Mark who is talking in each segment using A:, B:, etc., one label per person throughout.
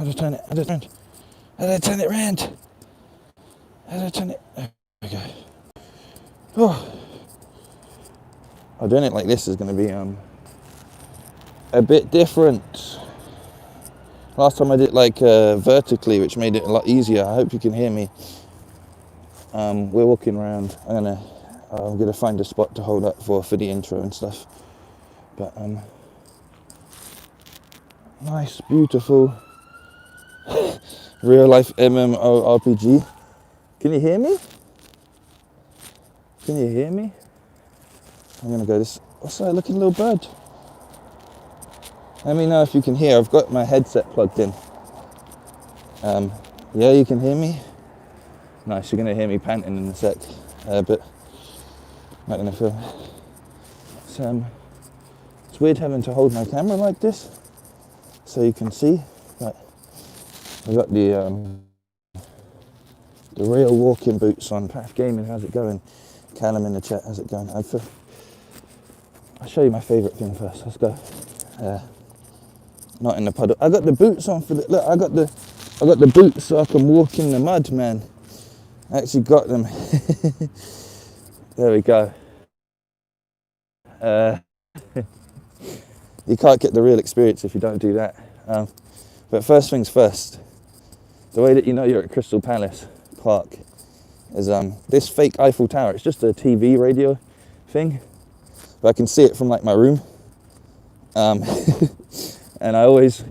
A: How do I turn it? How do I turn it? How do I turn it round? How do I turn it? There we go. Oh. Doing it like this is going to be a bit different. Last time I did it like vertically, which made it a lot easier. I hope you can hear me. We're walking around. I'm gonna find a spot to hold up for the intro and stuff. But nice, beautiful, real life MMO RPG. Can you hear me? Can you hear me? I'm gonna go this. What's that looking little bird? Let me know if you can hear. I've got my headset plugged in. Yeah, you can hear me? Nice, you're gonna hear me panting in a sec, but not gonna film. It's weird having to hold my camera like this, so you can see. But I've got the real walking boots on. Path Gaming, how's it going? Callum in the chat, how's it going? I'll show you my favourite thing first. Let's go. Not in the puddle. I got the boots on for the look. I got the boots so I can walk in the mud, man. I actually got them. There we go. You can't get the real experience if you don't do that. But first things first, the way that you know you're at Crystal Palace Park is this fake Eiffel Tower. It's just a TV radio thing, but I can see it from like my room. And I always,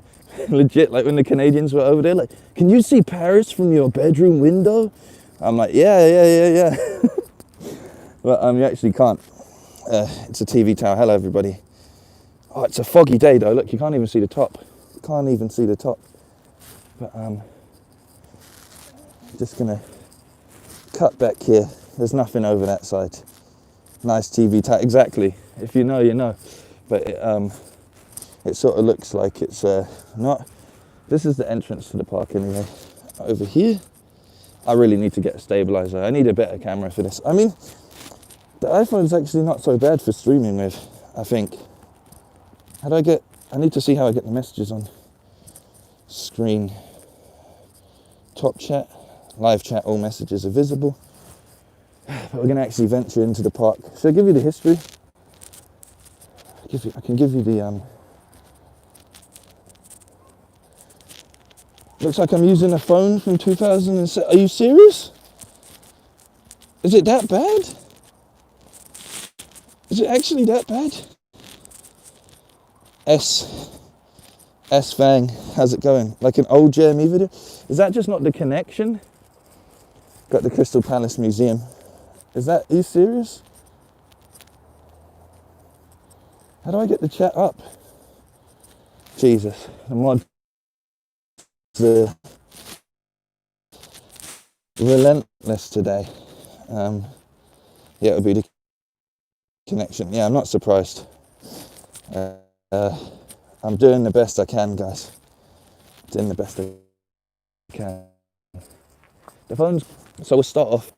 A: legit, like when the Canadians were over there, like, can you see Paris from your bedroom window? I'm like, yeah. But you actually can't. It's a TV tower. Hello, everybody. Oh, it's a foggy day though. Look, you can't even see the top. Can't even see the top. But just gonna cut back here. There's nothing over that side. Nice TV tower. Exactly. If you know, you know. But it sort of looks like it's not. This is the entrance to the park anyway. Over here, I really need to get a stabilizer. I need a better camera for this. I mean, the iPhone's actually not so bad for streaming with, I think. I need to see how I get the messages on screen. Top chat, live chat, all messages are visible. But we're gonna actually venture into the park. Should I give you the history? I can give you the looks like I'm using a phone from 2007. Are you serious? Is it that bad? Is it actually that bad? S-Fang, how's it going? Like an old JME video? Is that just not the connection? Got the Crystal Palace Museum. Are you serious? How do I get the chat up? Jesus, the mod. The relentless today. Yeah, it would be the connection. Yeah, I'm not surprised. I'm doing the best I can, guys. Doing the best I can. The phone's. So we'll start off.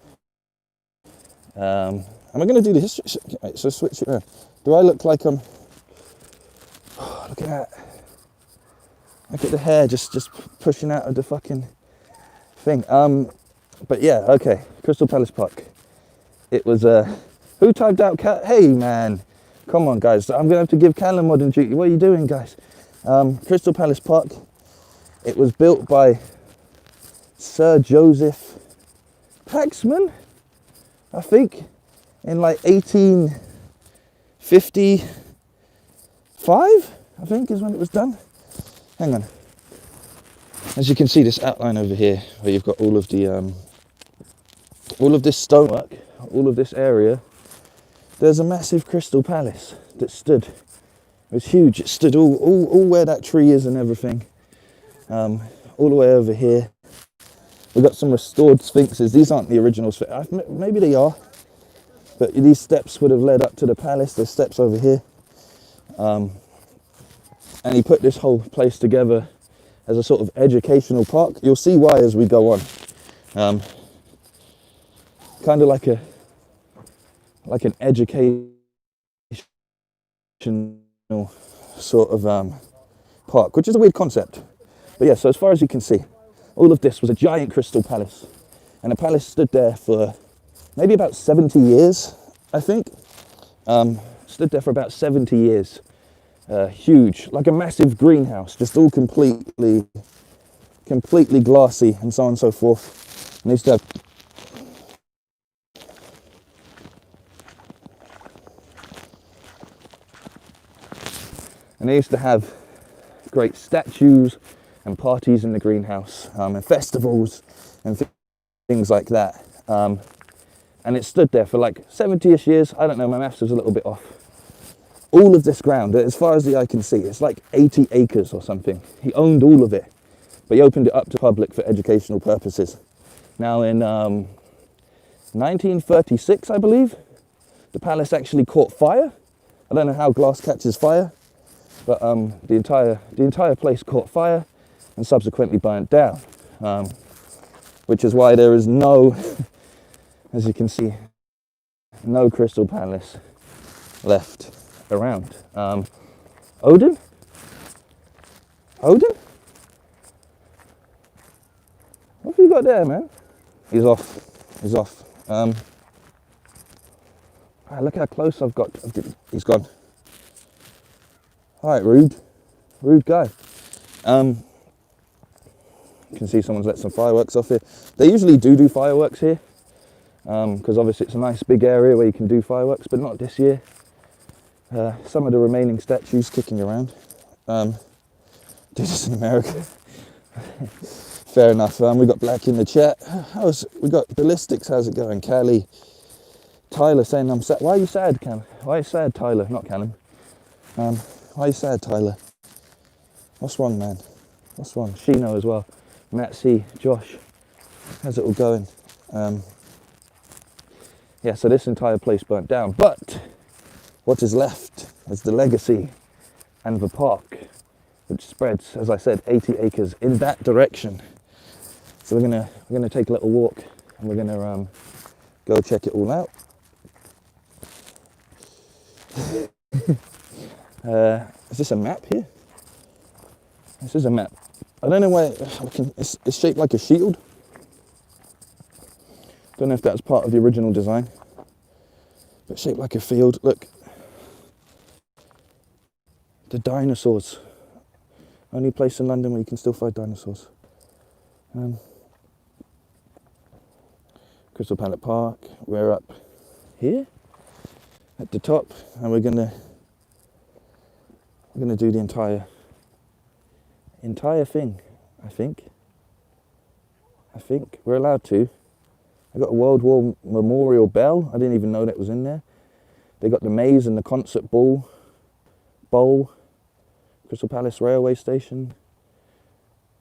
A: Am I going to do the history? Right, so switch it around. Do I look like I'm? Oh, look at that. Look at the hair just pushing out of the fucking thing. But yeah, okay. Crystal Palace Park. It was who typed out Cat? Hey man, come on guys. I'm gonna have to give Callum modern duty. What are you doing, guys? Crystal Palace Park. It was built by Sir Joseph Paxman, I think, in like 1855. I think is when it was done. Hang on. As you can see, this outline over here, where you've got all of this stonework, all of this area, there's a massive crystal palace that stood. It was huge. It stood all where that tree is and everything. All the way over here. We've got some restored sphinxes. These aren't the original sphinxes. Maybe they are. But these steps would have led up to the palace. There's steps over here. And he put this whole place together as a sort of educational park. You'll see why as we go on. Kind of like an educational sort of park, which is a weird concept. But yeah, so as far as you can see, all of this was a giant crystal palace. And the palace stood there for maybe about 70 years, I think. Stood there for about 70 years. Huge, like a massive greenhouse, just all completely glassy and so on and so forth. And used to have they used to have great statues and parties in the greenhouse, and festivals and things like that. And it stood there for like 70-ish years. I don't know, my maths was a little bit off. All of this ground, as far as the eye can see, it's like 80 acres or something. He owned all of it, but he opened it up to the public for educational purposes. Now in 1936, I believe, the palace actually caught fire. I don't know how glass catches fire, but the entire place caught fire and subsequently burnt down, which is why there is no, as you can see, no Crystal Palace left around. Odin? Odin? What have you got there, man? He's off. He's off. Look how close I've got. He's gone. All right, rude guy. You can see someone's let some fireworks off here. They usually do fireworks here, because obviously it's a nice big area where you can do fireworks, but not this year. Some of the remaining statues kicking around. Do this in America. Fair enough. We got Black in the chat. We got Ballistics. How's it going, Callie? Tyler saying I'm sad. Why are you sad, Cam? Why are you sad, Tyler? Not Callum. Why are you sad, Tyler? What's wrong, man? What's wrong? Shino as well. Matt C, Josh. How's it all going? Yeah, so this entire place burnt down. But what is left is the legacy and the park, which spreads, as I said, 80 acres in that direction. So we're gonna take a little walk and we're gonna go check it all out. Is this a map here? This is a map. I don't know why it's shaped like a shield. Don't know if that's part of the original design, but shaped like a field. Look, the dinosaurs. Only place in London where you can still find dinosaurs. Crystal Palace Park. We're up here at the top, and we're gonna do the entire thing. I think we're allowed to. I got a World War Memorial Bell. I didn't even know that was in there. They got the maze and the concert bowl. Crystal Palace railway station.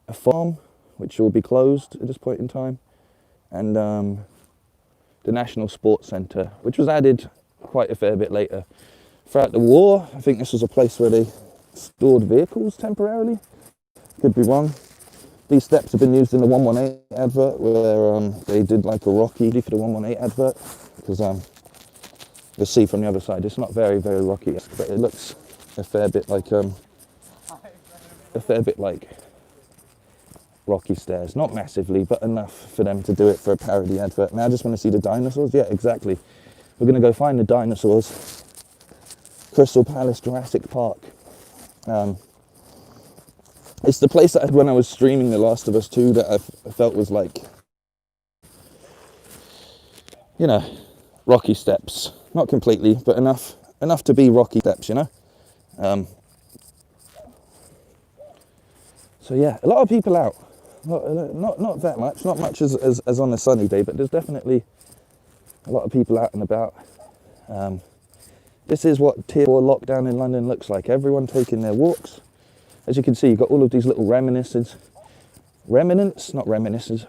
A: A farm, which will be closed at this point in time, and the National Sports Centre, which was added quite a fair bit later. Throughout the war, I think this was a place where they stored vehicles temporarily. Could be wrong. These steps have been used in the 118 advert, where they did like a rocky for the 118 advert, because you'll see from the other side, it's not very, very rocky, but it looks a fair bit like rocky stairs. Not massively, but enough for them to do it for a parody advert. Now I just want to see the dinosaurs. Yeah, exactly. We're going to go find the dinosaurs. Crystal Palace, Jurassic Park. It's the place that I had when I was streaming The Last of Us 2 that I felt was like, you know, rocky steps. Not completely, but enough to be rocky steps, you know. So yeah, a lot of people out. Not that much, not much as on a sunny day, but there's definitely a lot of people out and about. This is what Tier 4 lockdown in London looks like. Everyone taking their walks. As you can see, you've got all of these little remnants, not reminiscences.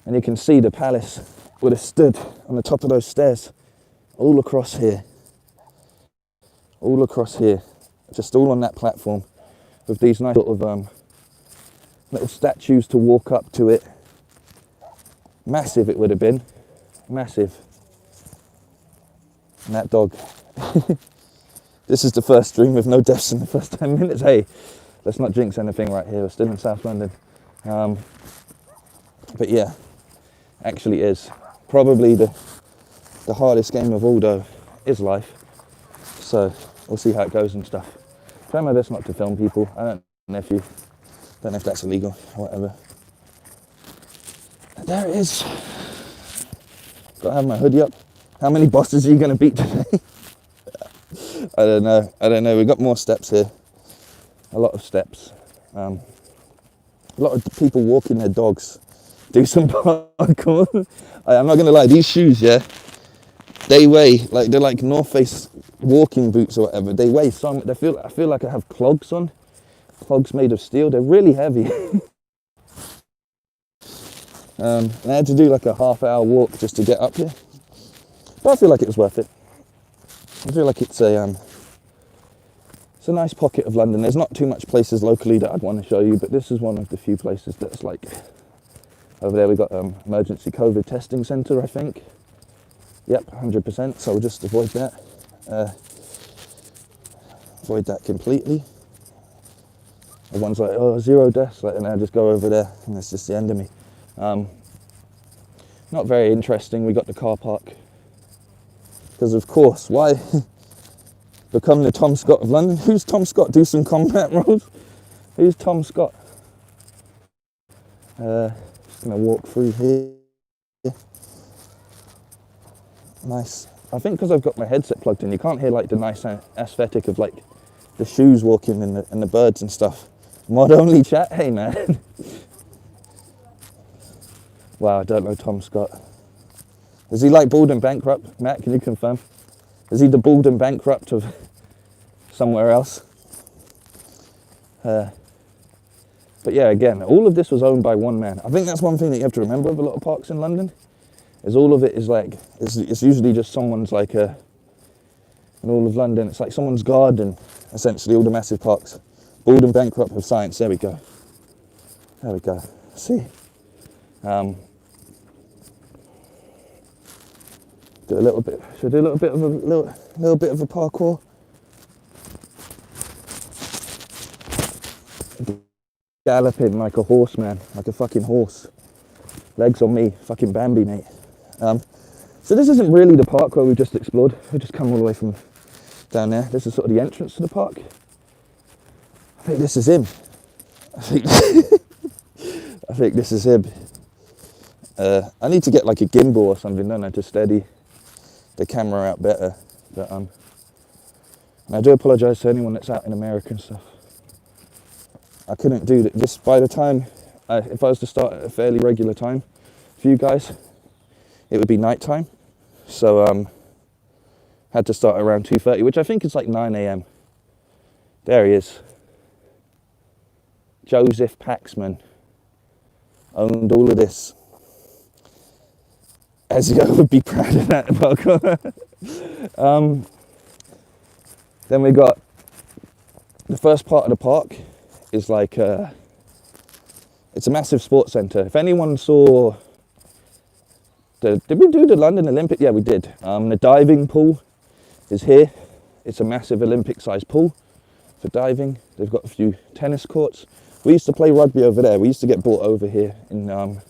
A: And you can see the palace would have stood on the top of those stairs, all across here, just all on that platform, with these nice sort of little statues to walk up to it. Massive it would have been, massive. And that dog. This is the first stream with no deaths in the first 10 minutes. Hey, let's not jinx anything right here. We're still in South London. But yeah, actually is. Probably the hardest game of all though is life. So we'll see how it goes and stuff. Try my best not to film people. I don't know if that's illegal or whatever. There it is. Gotta have my hoodie up. How many bosses are you gonna beat today? I don't know. We've got more steps here. A lot of steps. A lot of people walking their dogs. Do some parkour. I'm not gonna lie, these shoes, yeah, they weigh, like, they're like North Face walking boots or whatever. They weigh some, I feel like I have clogs on. Clogs made of steel. They're really heavy. And I had to do like a half-hour walk just to get up here. But I feel like it was worth it. I feel like it's a nice pocket of London. There's not too much places locally that I'd want to show you, but this is one of the few places that's like, over there we got emergency COVID testing centre, I think. Yep, 100%, so we'll just avoid that. Avoid that completely. Everyone's like, oh, 0 deaths, like, and I just go over there, and that's just the end of me. Not very interesting. We got the car park. Because of course, why become the Tom Scott of London? Who's Tom Scott? Do some combat roles. Who's Tom Scott? Just gonna walk through here. Nice. I think because I've got my headset plugged in, you can't hear like the nice aesthetic of like the shoes walking and the birds and stuff. Mod only chat. Hey man. Wow, I don't know Tom Scott. Is he like bald and bankrupt? Matt, can you confirm? Is he the bald and bankrupt of somewhere else? But yeah, again, all of this was owned by one man. I think that's one thing that you have to remember of a lot of parks in London, is all of it is like, it's usually just someone's like in all of London, it's like someone's garden, essentially, all the massive parks. Bald and bankrupt of science, there we go. There we go, see? Do a little bit, should I do a little bit of a parkour? Galloping like a horse, man, like a fucking horse. Legs on me, fucking Bambi, mate. So this isn't really the park where we've just explored. We've just come all the way from down there. This is sort of the entrance to the park. I think this is him. I think this is him. I need to get like a gimbal or something, don't I, to steady the camera out better. But and I do apologise to anyone that's out in America and stuff. I couldn't do that. Just by the time, if I was to start at a fairly regular time for you guys, it would be night time. So had to start around 2:30, which I think is like 9 a.m. There he is. Joseph Paxman owned all of this. Ezio would be proud of that. Then we got the first part of the park is like it's a massive sports centre. If anyone saw did we do the London Olympic? Yeah, we did. The diving pool is here. It's a massive Olympic-sized pool for diving. They've got a few tennis courts. We used to play rugby over there. We used to get brought over here in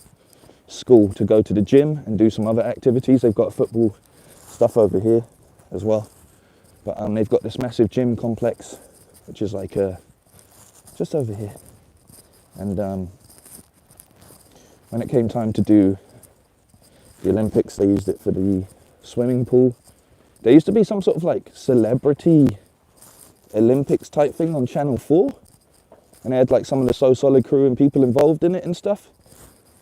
A: school to go to the gym and do some other activities. They've got football stuff over here as well. But they've got this massive gym complex, which is like just over here. And when it came time to do the Olympics, they used it for the swimming pool. There used to be some sort of like celebrity Olympics type thing on Channel 4. And they had like some of the So Solid crew and people involved in it and stuff.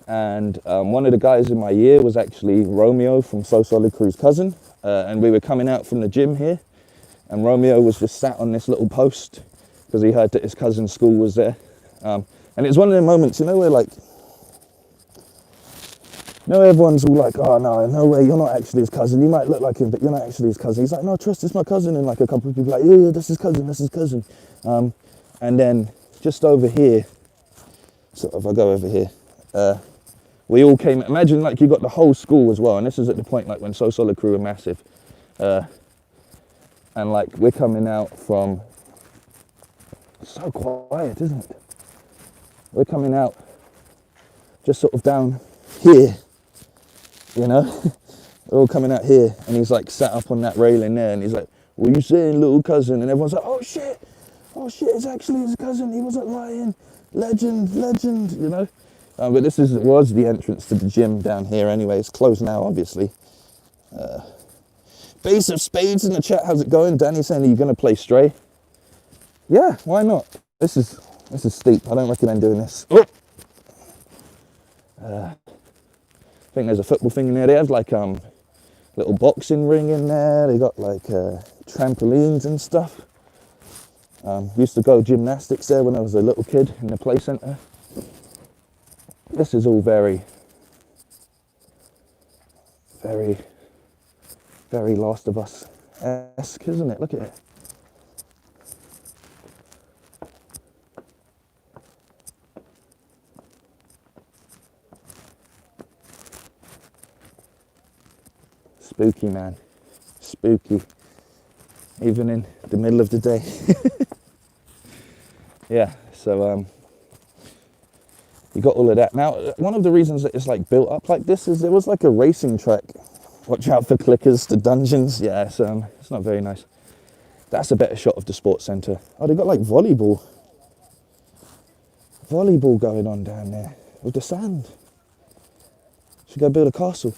A: And one of the guys in my year was actually Romeo from So Solid crew's cousin. And we were coming out from the gym here. And Romeo was just sat on this little post because he heard that his cousin's school was there. And it was one of the moments, you know, where like, you know, everyone's all like, oh no way, you're not actually his cousin. You might look like him, but you're not actually his cousin. He's like, no, trust, it's my cousin. And like a couple of people like, yeah, that's his cousin. And then just over here, sort of, I go over here, we all came, imagine like you got the whole school as well. And this is at the point like when So Solid crew were massive. And like we're coming out from It's so quiet, isn't it? We're coming out just sort of down here, you know? We're all coming out here, and he's like sat up on that railing there, and he's like, "What are you saying, little cousin?" And everyone's like, "Oh shit, it's actually his cousin. He wasn't lying. Legend, you know." But this was the entrance to the gym down here anyway. It's closed now, obviously. Base of Spades in the chat, how's it going? Danny saying, "Are you going to play Stray?" Yeah, why not? This is steep. I don't recommend doing this. Oh! I think there's a football thing in there. They have like little boxing ring in there. They got like trampolines and stuff. Used to go gymnastics there when I was a little kid in the play centre. This is all very, very, very Last of Us-esque, isn't it? Look at it. Spooky, man. Spooky. Even in the middle of the day. Yeah, so you got all of that. Now, one of the reasons that it's like built up like this is there was like a racing track. Watch out for clickers, the dungeons. Yeah, it's not very nice. That's a better shot of the sports centre. Oh, they got like volleyball going on down there with the sand. Should go build a castle.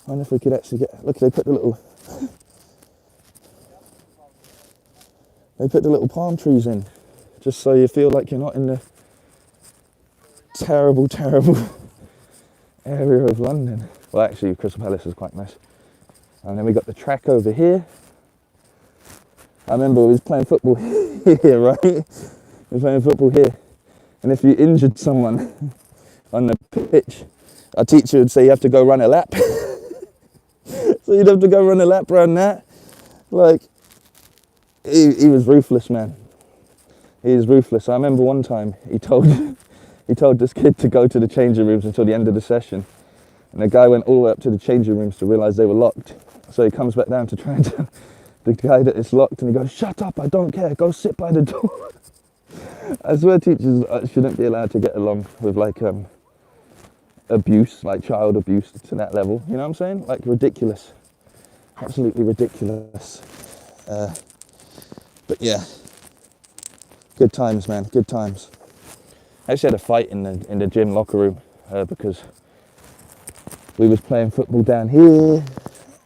A: I wonder if we could actually get, look, they put the little palm trees in, just so you feel like you're not in the terrible area of London. Well, actually, Crystal Palace is quite nice. And then we got the track over here. I remember we was playing football here, right? We were playing football here. And if you injured someone on the pitch, our teacher would say you have to go run a lap. So you'd have to go run a lap around that. Like, he was ruthless, man. He was ruthless. I remember one time he told this kid to go to the changing rooms until the end of the session. And the guy went all the way up to the changing rooms to realise they were locked. So he comes back down to try and tell the guy that it's locked, and he goes, "Shut up, I don't care, go sit by the door." I swear teachers shouldn't be allowed to get along with like abuse, like child abuse to that level. You know what I'm saying? Like ridiculous. Absolutely ridiculous. But yeah, good times, man, good times. I actually had a fight in the gym locker room because we was playing football down here,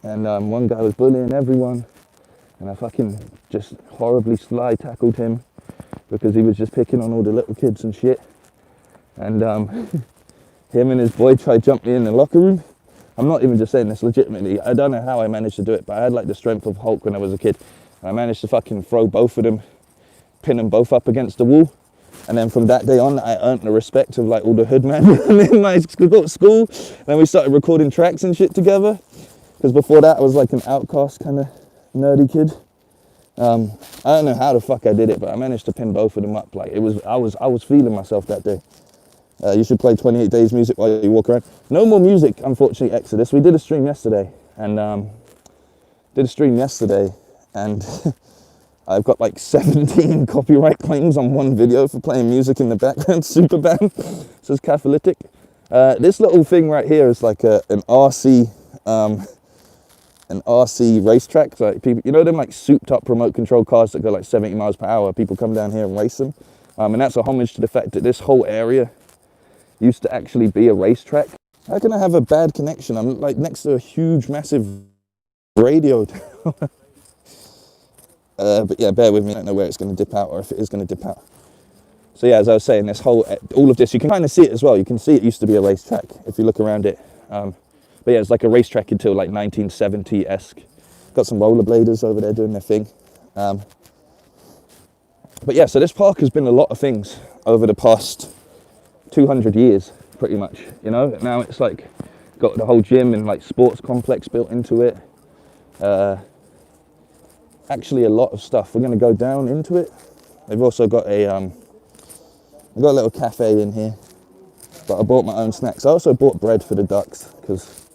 A: and one guy was bullying everyone, and I fucking just horribly slide tackled him because he was just picking on all the little kids and shit. And him and his boy tried to jump me in the locker room. I'm not even just saying this legitimately. I don't know how I managed to do it, but I had like the strength of Hulk when I was a kid. I managed to fucking throw both of them, pin them both up against the wall. And then from that day on, I earned the respect of like all the hood men in my school. And then we started recording tracks and shit together. Because before that, I was like an outcast kind of nerdy kid. I don't know how the fuck I did it, but I managed to pin both of them up. Like I was feeling myself that day. You should play 28 Days music while you walk around. No more music, unfortunately, Exodus. We did a stream yesterday, and I've got like 17 copyright claims on one video for playing music in the background. Super band. Says Catalytic. This little thing right here is like an RC racetrack. Like people, you know them like souped up remote control cars that go like 70 miles per hour. People come down here and race them, and that's a homage to the fact that this whole area used to actually be a racetrack. How can I have a bad connection? I'm like next to a huge, massive radio tower. But yeah, bear with me. I don't know where it's going to dip out or if it is going to dip out. So yeah, as I was saying, this whole, all of this, you can kind of see it as well. You can see it used to be a racetrack if you look around it. But yeah, it's like a racetrack until like 1970-esque. Got some rollerbladers over there doing their thing. But yeah, so this park has been a lot of things over the past 200 years, pretty much, you know. Now it's like got the whole gym and like sports complex built into it. Actually a lot of stuff. We're going to go down into it. They've also got a little cafe in here, but I bought my own snacks. I also bought bread for the ducks because,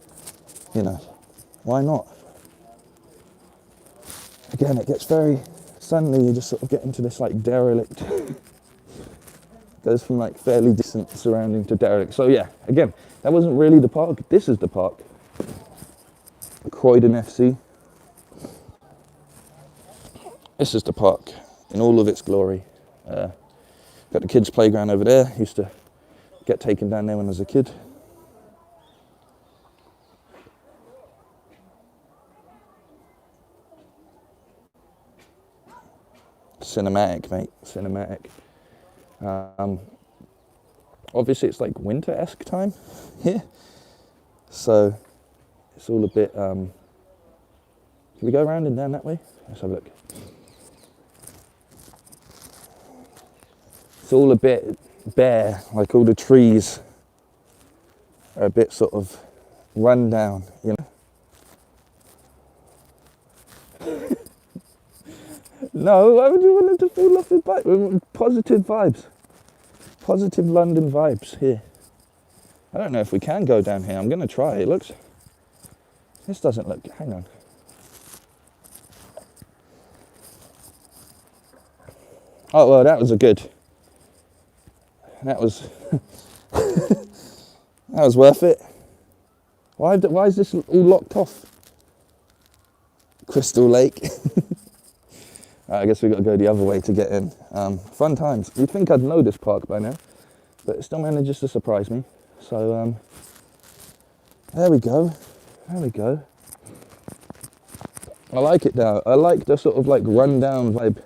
A: you know, why not? Again, it gets very suddenly you just sort of get into this like derelict. Goes from like fairly decent surrounding to derelict. So yeah, again, that wasn't really the park. This is the park. Croydon FC. This is the park in all of its glory. Got the kids' playground over there. Used to get taken down there when I was a kid. Cinematic, mate. Cinematic. Obviously, it's like winter-esque time here, so it's all a bit. Can we go around and down that way? Let's have a look. It's all a bit bare, like all the trees are a bit sort of run down, you know. No, why would you want him to fall off his bike? We want positive vibes. Positive London vibes here. I don't know if we can go down here. I'm going to try. It looks... This doesn't look... Hang on. Oh, well, that was a good... That was... that was worth it. Why is this all locked off? Crystal Lake. I guess we've got to go the other way to get in. Fun times. You'd think I'd know this park by now, but it still manages to surprise me. So, there we go. There we go. I like it now. I like the sort of like run-down vibe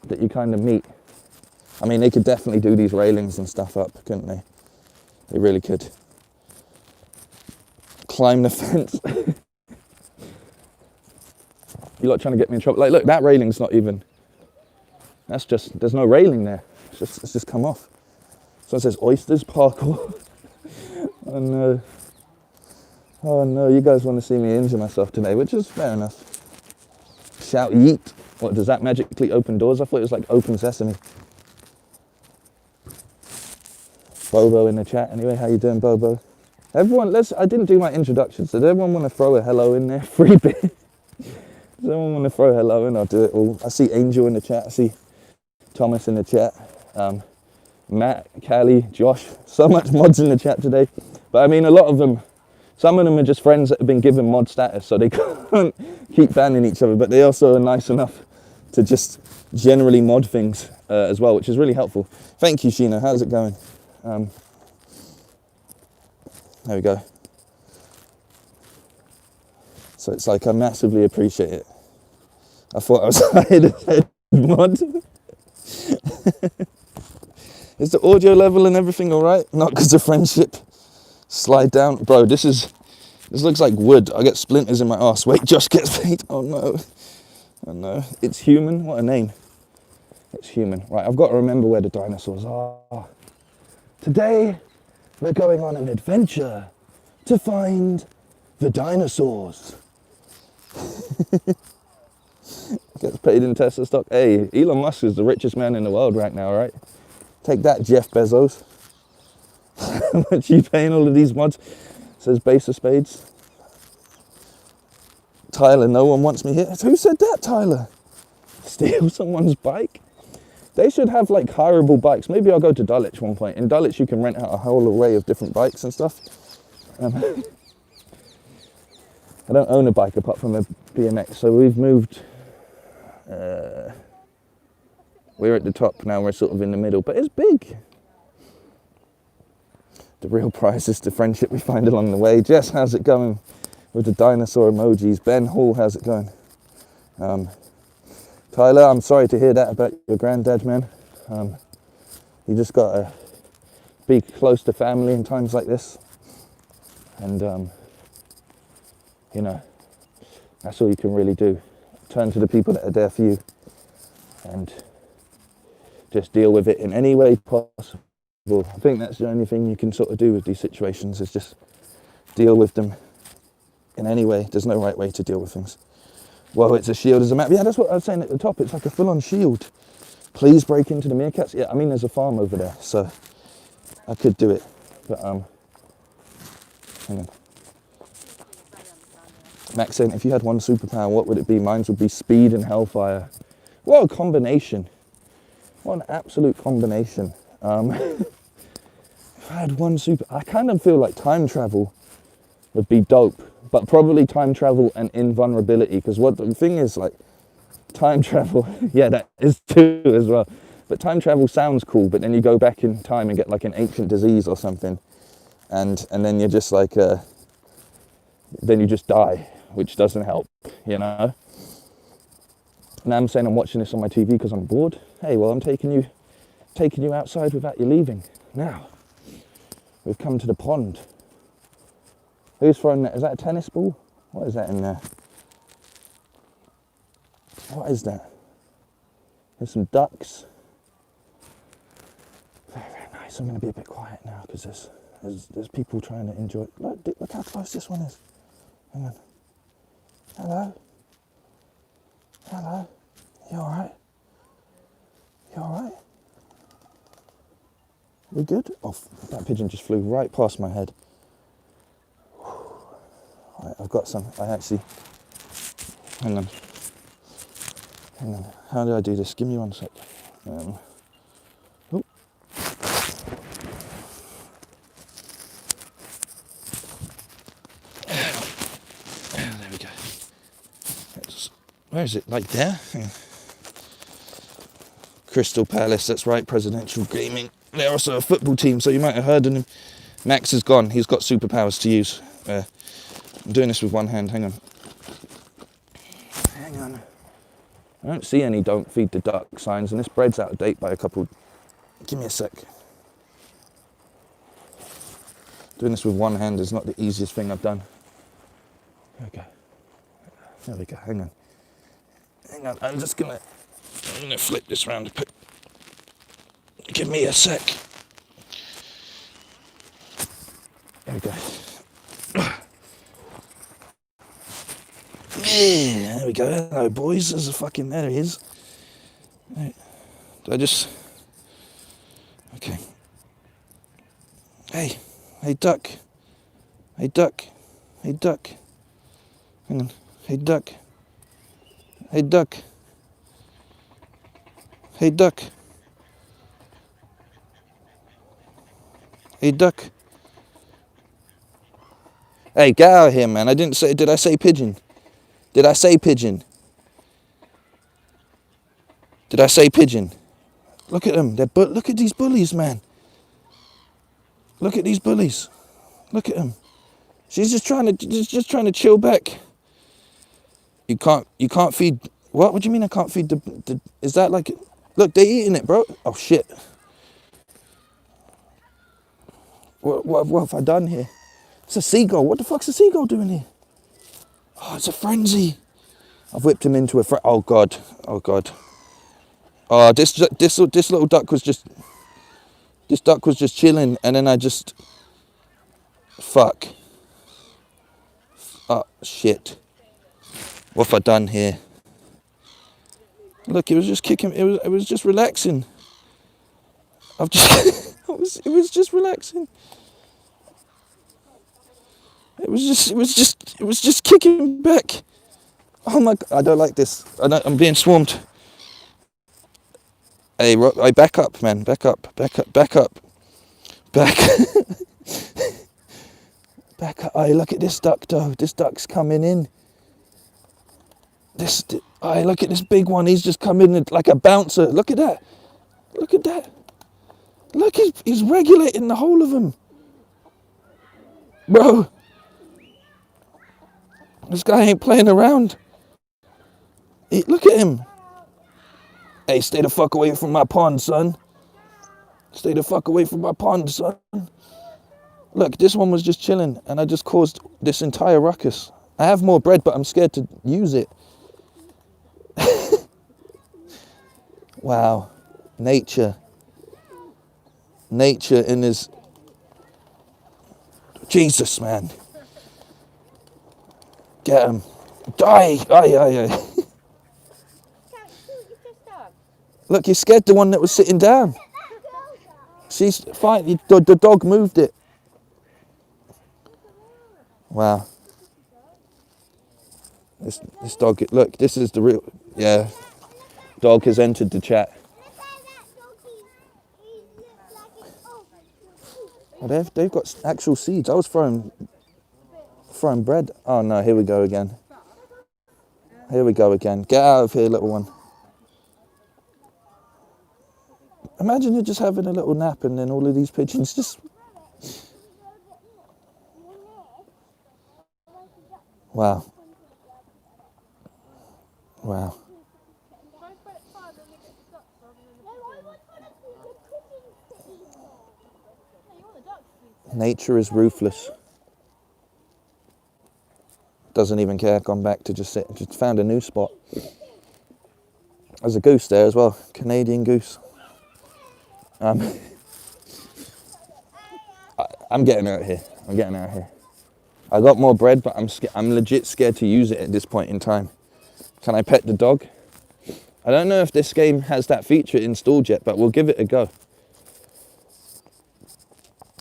A: that you kind of meet. I mean, they could definitely do these railings and stuff up, couldn't they? They really could. Climb the fence. You lot trying to get me in trouble. Like, look, that railing's not even... That's just... There's no railing there. It's just come off. So it says oysters parkour. Oh no. Oh no, you guys want to see me injure myself today, which is fair enough. Shout yeet. What, does that magically open doors? I thought it was like open sesame. Bobo in the chat. Anyway, how you doing, Bobo? Everyone, I didn't do my introduction, so does everyone want to throw a hello in there? Free bit. Does anyone want to throw hello in? I'll do it all. I see Angel in the chat. I see Thomas in the chat. Matt, Callie, Josh. So much mods in the chat today. But I mean, a lot of them, some of them are just friends that have been given mod status, so they can't keep banning each other. But they also are nice enough to just generally mod things as well, which is really helpful. Thank you, Sheena. How's it going? There we go. So it's like I massively appreciate it. I thought I was hired as head mod. Is the audio level and everything all right? Not because of friendship. Slide down, bro. This looks like wood. I get splinters in my arse. Wait, Josh gets paid. Oh no, oh no. It's human. What a name. It's human. Right, I've got to remember where the dinosaurs are. Today we're going on an adventure to find the dinosaurs. Gets paid in Tesla stock. Hey, Elon Musk is the richest man in the world right now, right? Take that, Jeff Bezos. How much you paying all of these mods? Says Base of Spades. Tyler, no one wants me here. Who said that, Tyler? Steal someone's bike? They should have like hireable bikes. Maybe I'll go to Dulwich one point. In Dulwich you can rent out a whole array of different bikes and stuff. I don't own a bike apart from a BMX, so we've moved. We're at the top now, we're sort of in the middle, but it's big. The real prize is the friendship we find along the way. Jess, how's it going with the dinosaur emojis? Ben Hall, how's it going? Tyler, I'm sorry to hear that about your granddad, man. You just got to be close to family in times like this. And, you know, that's all you can really do. Turn to the people that are there for you and just deal with it in any way possible. I think that's the only thing you can sort of do with these situations, is just deal with them in any way. There's no right way to deal with things. Well, it's a shield as a map. Yeah, that's what I was saying at the top. It's like a full-on shield. Please break into the meerkats. Yeah, I mean, there's a farm over there, so I could do it. But, hang on. Max saying, if you had one superpower, what would it be? Mine would be speed and hellfire. What a combination. What an absolute combination. If I had one I kind of feel like time travel would be dope, but probably time travel and invulnerability, because what the thing is, like, time travel, yeah, that is too as well. But time travel sounds cool, but then you go back in time and get like an ancient disease or something, and then you're just like, then you just die, which doesn't help, you know? Now I'm saying I'm watching this on my TV because I'm bored. Hey, well, I'm taking you outside without you leaving. Now, we've come to the pond. Who's throwing that? Is that a tennis ball? What is that in there? What is that? There's some ducks. Very, very nice. I'm going to be a bit quiet now because there's people trying to enjoy. Look how close this one is. Hang on. Hello? Hello? You alright? You alright? We good? Oh, that pigeon just flew right past my head. Right, I've got some. Hang on. How do I do this? Give me 1 sec. Oh. There we go. Where is it? Like there? Yeah. Crystal Palace, that's right, Presidential Gaming. They're also a football team, so you might have heard of them. Max is gone. He's got superpowers to use. I'm doing this with one hand. Hang on. I don't see any don't feed the duck signs, and this bread's out of date by a couple. Give me a sec. Doing this with one hand is not the easiest thing I've done. Okay. There we go. Hang on. I'm gonna flip this round. Give me a sec. There we go. Yeah, there we go. Hello, boys. There he is. Right. Okay. Hey, duck. Hey, duck. Hang on. Hey, duck. Hey, duck. Hey, duck. Hey, duck. Hey, get out of here, man. Did I say pigeon? Did I say pigeon? Look at them. Look at these bullies, man. Look at these bullies. Look at them. She's just trying to chill back. You can't feed. What do you mean I can't feed the is that like, look, they're eating it, bro. Oh shit. What have I done here? It's a seagull. What the fuck's a seagull doing here? Oh, it's a frenzy. I've whipped him into a oh god. Oh, this little duck was just chilling, and then I just fuck. Oh shit. What have I done here? Look, it was just kicking. It was just relaxing. It was just relaxing. It was just kicking back. Oh my god, I don't like this. I'm being swarmed. Hey, back up, man. Back up. Back up. Hey, look at this duck, though. This duck's coming in. Hey, look at this big one. He's just come in like a bouncer. Look at that. Look, he's regulating the whole of them. Bro. This guy ain't playing around. Look at him. Hey, stay the fuck away from my pond, son. Stay the fuck away from my pond, son. Look, this one was just chilling, and I just caused this entire ruckus. I have more bread, but I'm scared to use it. Wow. Nature in his... Jesus, man. Get him. Die. Aye. Look, you scared the one that was sitting down. She's fine. The dog moved it. Wow. This dog, look, this is the real, yeah, dog has entered the chat. Oh, they've got actual seeds. I was throwing bread. Oh no, here we go again. Here we go again. Get out of here, little one. Imagine you're just having a little nap and then all of these pigeons just... Wow. Wow. Nature is ruthless. Doesn't even care. Gone back to just sit. Just found a new spot. There's a goose there as well. Canadian goose. I'm getting out of here. I'm getting out of here. I got more bread, but I'm legit scared to use it at this point in time. Can I pet the dog? I don't know if this game has that feature installed yet, but we'll give it a go.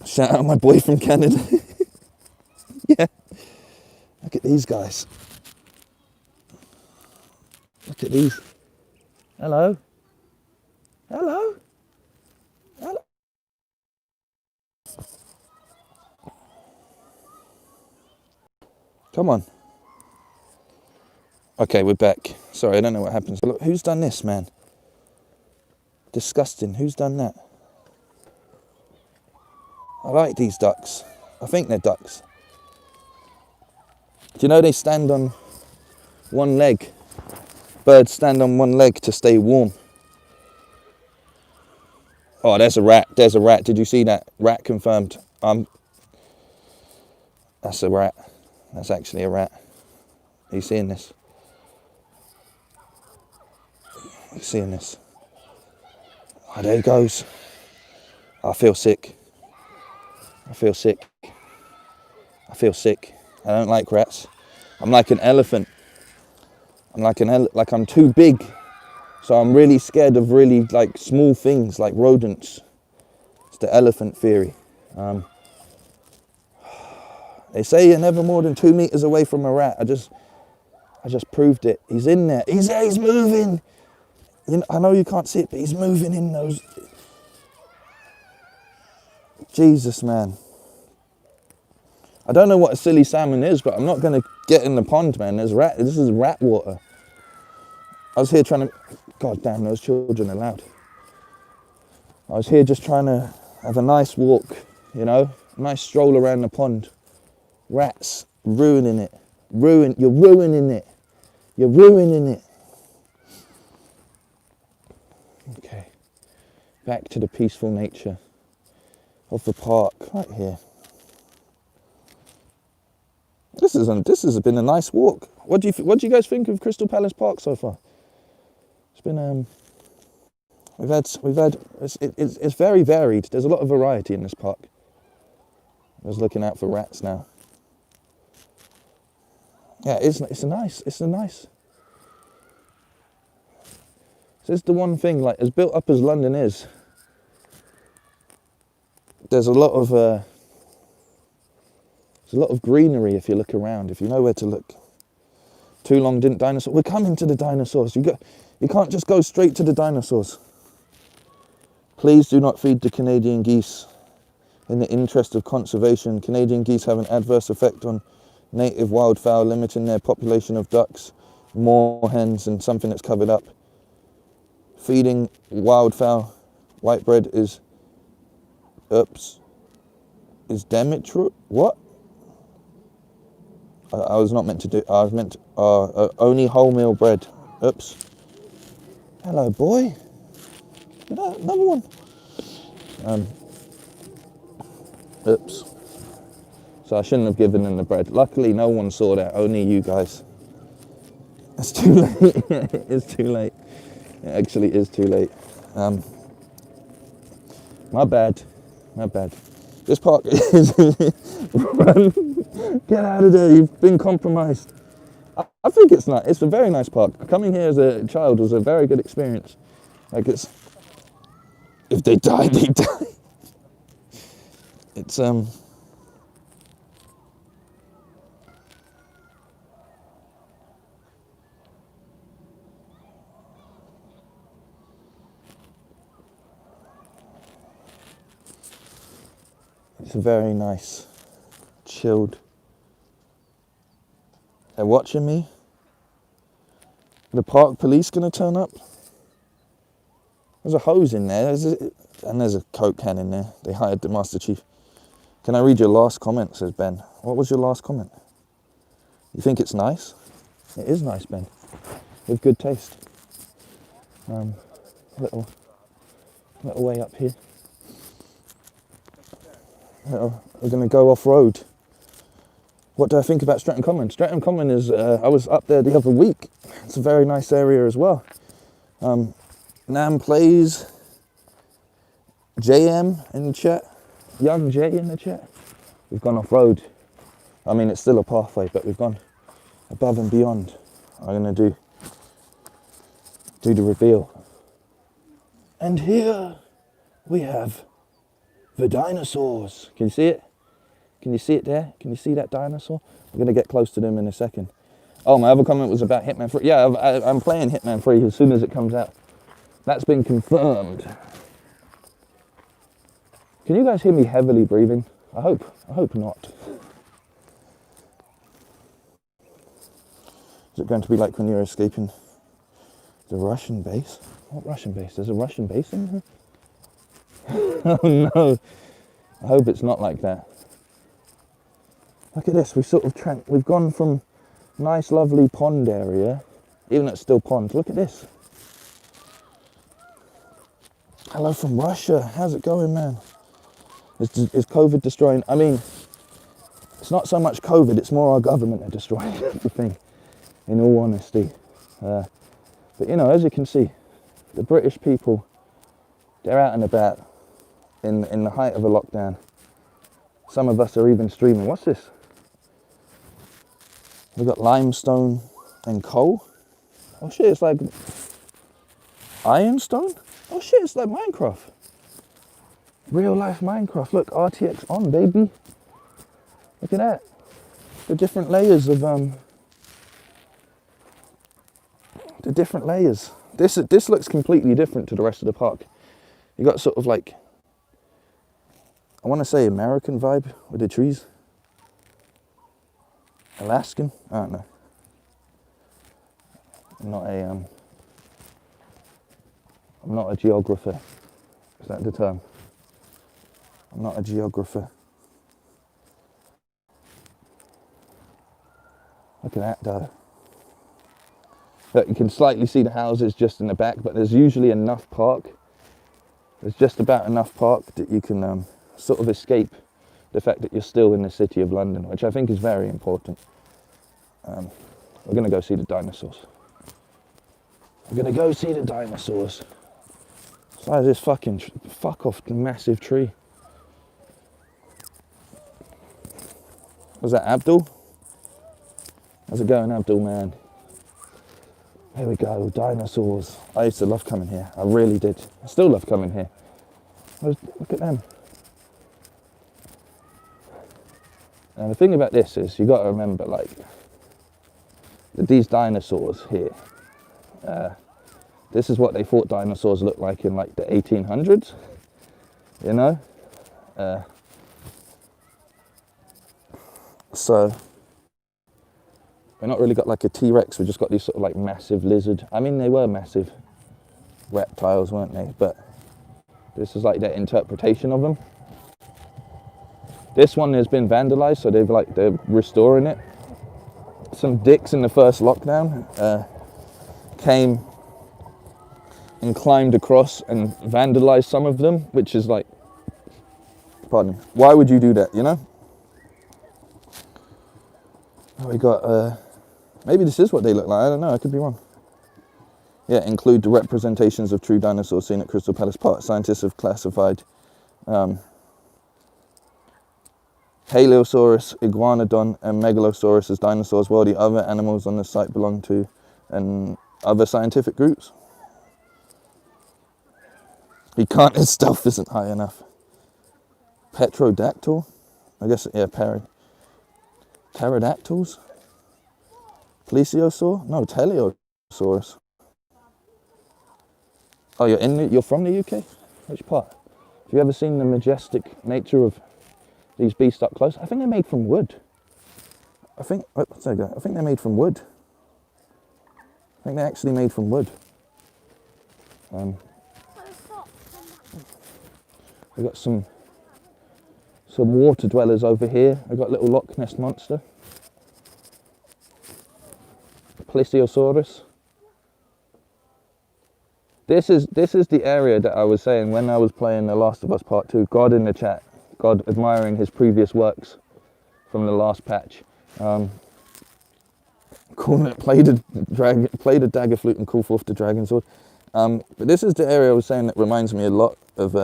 A: Shout out my boy from Canada. Yeah. Look at these guys. Look at these. Hello. Hello. Hello. Come on. Okay, we're back. Sorry, I don't know what happens. Look, who's done this, man? Disgusting. Who's done that? I like these ducks. I think they're ducks. Do you know they stand on one leg? Birds stand on one leg to stay warm. Oh, there's a rat. There's a rat. Did you see that? Rat confirmed. That's a rat. That's actually a rat. Are you seeing this? Are you seeing this? Oh, there he goes. I feel sick. I feel sick. I feel sick. I don't like rats. I'm like an elephant. I'm like I'm too big. So I'm really scared of really like small things like rodents. It's the elephant theory. They say you're never more than 2 meters away from a rat. I just proved it. He's in there. He's there. He's moving. You know, I know you can't see it, but he's moving in those. Jesus, man. I don't know what a silly salmon is, but I'm not going to get in the pond, man. There's rat. This is rat water. I was here trying to... God damn, those children are loud. I was here just trying to have a nice walk, you know? A nice stroll around the pond. Rats ruining it. You're ruining it. You're ruining it. Okay. Back to the peaceful nature of the park right here. This has been a nice walk. What do you guys think of Crystal Palace Park so far? It's been it's very varied. There's a lot of variety in this park. I was looking out for rats now. Yeah, it's a nice. So it's the one thing, like as built up as London is, there's a lot of greenery if you look around, if you know where to look. Too long didn't dinosaurs. We're coming to the dinosaurs. You can't just go straight to the dinosaurs. Please do not feed the Canadian geese. In the interest of conservation, Canadian geese have an adverse effect on native wildfowl, limiting their population of ducks, moorhens, and something that's covered up. Feeding wildfowl whitebread is demetrial. What? I was not meant to do. I was meant to, only wholemeal bread. Oops. Hello, boy. Another one. Oops. So I shouldn't have given them the bread. Luckily, no one saw that. Only you guys. It's too late. It's too late. It actually is too late. My bad. This park is... Run. Get out of there. You've been compromised. I think it's nice. It's a very nice park. Coming here as a child was a very good experience. Like it's... If they die, they die. It's... It's a very nice, chilled. They're watching me. The park police gonna turn up. There's a hose in there, and there's a Coke can in there. They hired the Master Chief. Can I read your last comment, says Ben. What was your last comment? You think it's nice? It is nice, Ben. With good taste. Little way up here. We're gonna go off-road. What do I think about Streatham Common? Streatham Common is, I was up there the other week. It's a very nice area as well. Nam plays, JM in the chat, Young J in the chat. We've gone off-road. I mean, it's still a pathway, but we've gone above and beyond. I'm gonna do the reveal. And here we have the dinosaurs. Can you see it? Can you see it there? Can you see that dinosaur? I'm gonna get close to them in a second. Oh, my other comment was about Hitman 3. Yeah, I'm playing Hitman 3 as soon as it comes out. That's been confirmed. Can you guys hear me heavily breathing? I hope not. Is it going to be like when you're escaping the Russian base? What Russian base? There's a Russian base in here? Oh no. I hope it's not like that. Look at this, we've gone from nice lovely pond area, even though it's still pond. Look at this. Hello from Russia, how's it going, man? Is COVID destroying? I mean, it's not so much COVID, it's more our government are destroying everything, in all honesty. But you know, as you can see, the British people, they're out and about in the height of a lockdown. Some of us are even streaming. What's this? We've got limestone and coal. Oh shit, it's like ironstone? Oh shit, it's like Minecraft. Real life Minecraft. Look, RTX on, baby. Look at that. The different layers of the different layers. This looks completely different to the rest of the park. You got sort of like, I want to say American vibe with the trees. Alaskan? I don't know. I'm not a geographer. Is that the term? I'm not a geographer. Look at that though. Look, you can slightly see the houses just in the back, but there's usually enough park. There's just about enough park that you can sort of escape the fact that you're still in the city of London, which I think is very important. We're going to go see the dinosaurs. We're going to go see the dinosaurs. Size this fuck off massive tree. Was that Abdul? How's it going, Abdul, man? Here we go, dinosaurs. I used to love coming here. I really did. I still love coming here. Look at them. Now the thing about this is, you got to remember, like, that these dinosaurs here, this is what they thought dinosaurs looked like in like the 1800s, you know? So, we've not really got like a T-Rex, we've just got these sort of like massive lizard. I mean, they were massive reptiles, weren't they? But this is like their interpretation of them. This one has been vandalized, so they're restoring it. Some dicks in the first lockdown came and climbed across and vandalized some of them, which is like, pardon me, why would you do that, you know? We got, maybe this is what they look like, I don't know, I could be wrong. Yeah, include the representations of true dinosaurs seen at Crystal Palace Park. Scientists have classified Paleosaurus, Iguanodon, and Megalosaurus as dinosaurs, while the other animals on the site belong to other scientific groups. He can't, his stealth isn't high enough. Petrodactyl? I guess, yeah, pterodactyls? Plesiosaur? No, Teleosaurus. Oh, you're from the UK? Which part? Have you ever seen the majestic nature of These beasts up close. I think they're made from wood. I think they're made from wood. I think they're actually made from wood. We've got some water dwellers over here. I've got a little Loch Ness monster. Plesiosaurus. This is the area that I was saying when I was playing The Last of Us Part 2. God in the chat. God admiring his previous works from the last patch. Calling it played a dagger flute and call forth the dragon sword. But this is the area I was saying that reminds me a lot of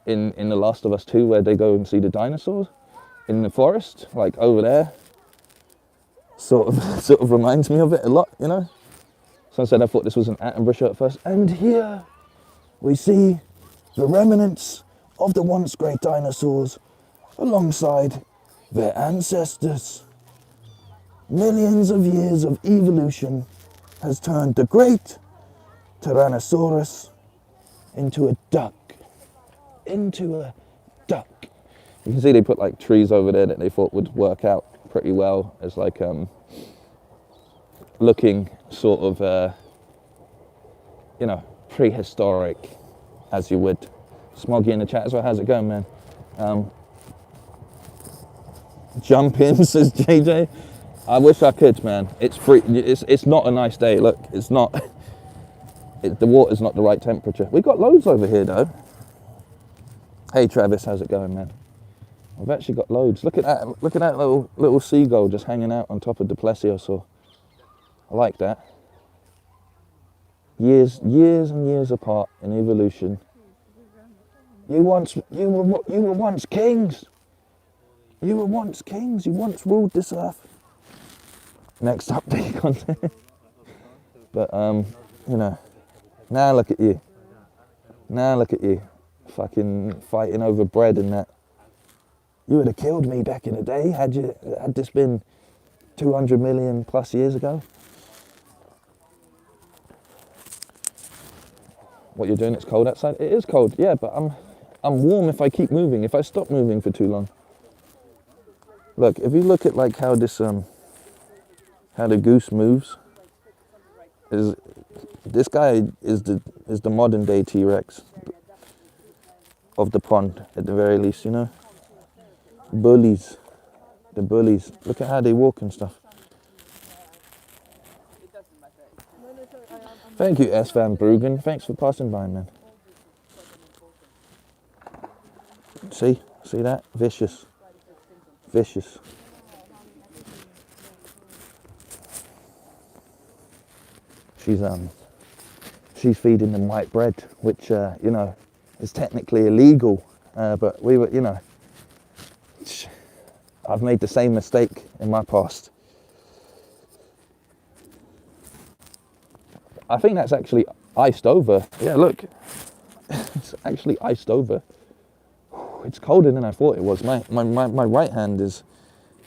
A: in The Last of Us 2, where they go and see the dinosaurs in the forest, like over there. Sort of reminds me of it a lot, you know. So I said I thought this was an Attenborough show at first. And here we see the remnants of the once great dinosaurs alongside their ancestors. Millions of years of evolution has turned the great Tyrannosaurus into a duck. Into a duck. You can see they put like trees over there that they thought would work out pretty well as like looking sort of you know, prehistoric, as you would. Smoggy in the chat as well. How's it going, man? Jump in, says JJ. I wish I could, man. It's free. It's not a nice day. Look, it's not. The water's not the right temperature. We've got loads over here, though. Hey, Travis, how's it going, man? I've actually got loads. Look at that. Look at that little seagull just hanging out on top of the plesiosaur. I like that. Years and years apart in evolution. You were once kings. You were once kings. You once ruled this earth. Next update content. But you know, now look at you. Now look at you, fucking fighting over bread and that. You would have killed me back in the day had this been 200 million plus years ago. What you're doing? It's cold outside. It is cold, yeah, but I'm warm if I keep moving. If I stop moving for too long. Look, if you look at like how this how the goose moves, this guy is the modern day T-Rex of the pond at the very least, you know. Bullies, the bullies. Look at how they walk and stuff. Thank you, S. Van Bruggen. Thanks for passing by, man. See that? Vicious. Vicious. She's feeding them white bread, which you know, is technically illegal. But we were, you know, I've made the same mistake in my past. I think that's actually iced over. Yeah, look. It's actually iced over. It's colder than I thought it was. My right hand is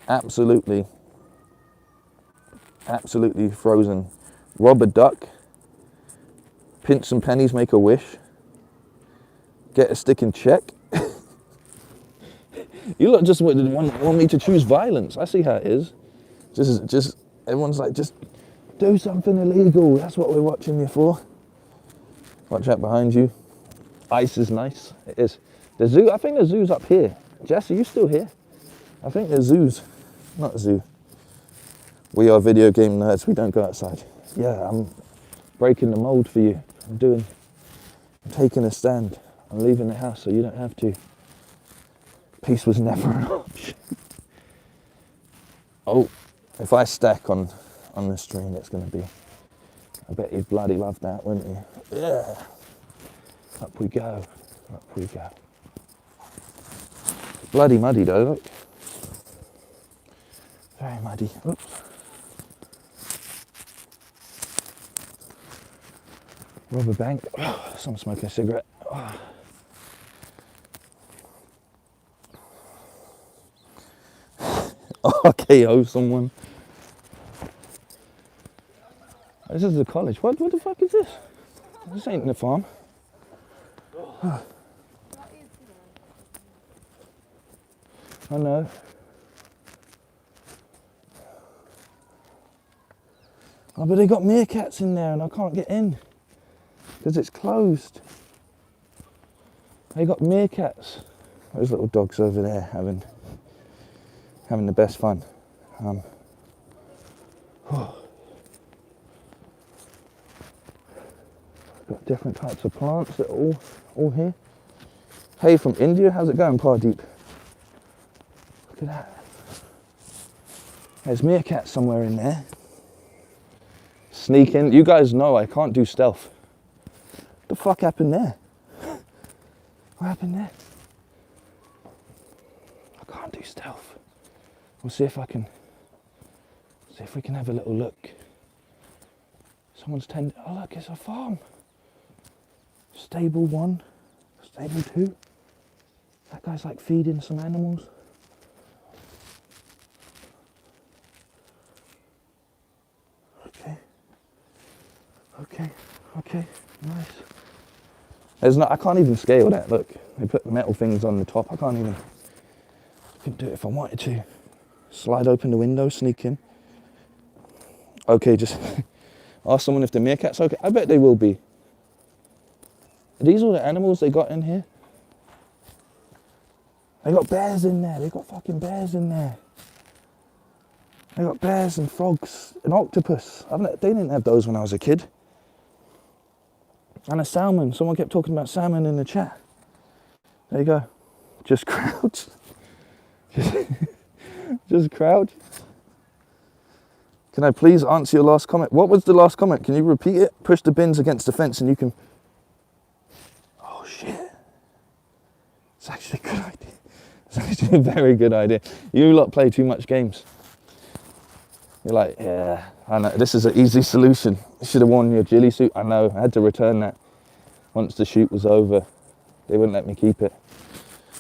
A: absolutely frozen. Rob a duck. Pinch some pennies, make a wish. Get a stick and check. You lot just want me to choose violence. I see how it is. Just everyone's like, just do something illegal. That's what we're watching you for. Watch out behind you. Ice is nice. It is. The zoo, I think the zoo's up here. Jess, are you still here? I think the zoo's not a zoo. We are video game nerds. We don't go outside. Yeah, I'm breaking the mold for you. I'm taking a stand. I'm leaving the house so you don't have to. Peace was never an option. Oh, if I stack on the stream, it's going to be, I bet you'd bloody love that, wouldn't you? Yeah. Up we go. Up we go. Bloody muddy though, look. Very muddy. Oops. Rubber bank. Oh, someone smoking a cigarette. Oh. RKO someone. This is the college. What the fuck is this? This ain't the farm. I know. Oh, but they got meerkats in there and I can't get in because it's closed. They got meerkats. Those little dogs over there having the best fun. Got different types of plants that are all here. Hey, from India, how's it going, Pardeep? Look at that. There's meerkats somewhere in there. Sneak in. You guys know I can't do stealth. What the fuck happened there? What happened there? I can't do stealth. We'll see if we can have a little look. Someone's oh look, it's a farm. Stable 1, stable 2. That guy's like feeding some animals. Okay, nice. I can't even scale that, look. They put the metal things on the top. I couldn't do it if I wanted to. Slide open the window, sneak in. Okay, just ask someone if the meerkat's okay. I bet they will be. Are these all the animals they got in here? They got bears in there. They got fucking bears in there. They got bears and frogs, an octopus. They didn't have those when I was a kid. And a salmon. Someone kept talking about salmon in the chat. There you go. Just crouch. Just crouch. Can I please answer your last comment? What was the last comment? Can you repeat it? Push the bins against the fence and you can... Oh shit. It's actually a good idea. It's actually a very good idea. You lot play too much games. You're like, yeah, I know, this is an easy solution. You should have worn your ghillie suit. I know, I had to return that once the shoot was over. They wouldn't let me keep it.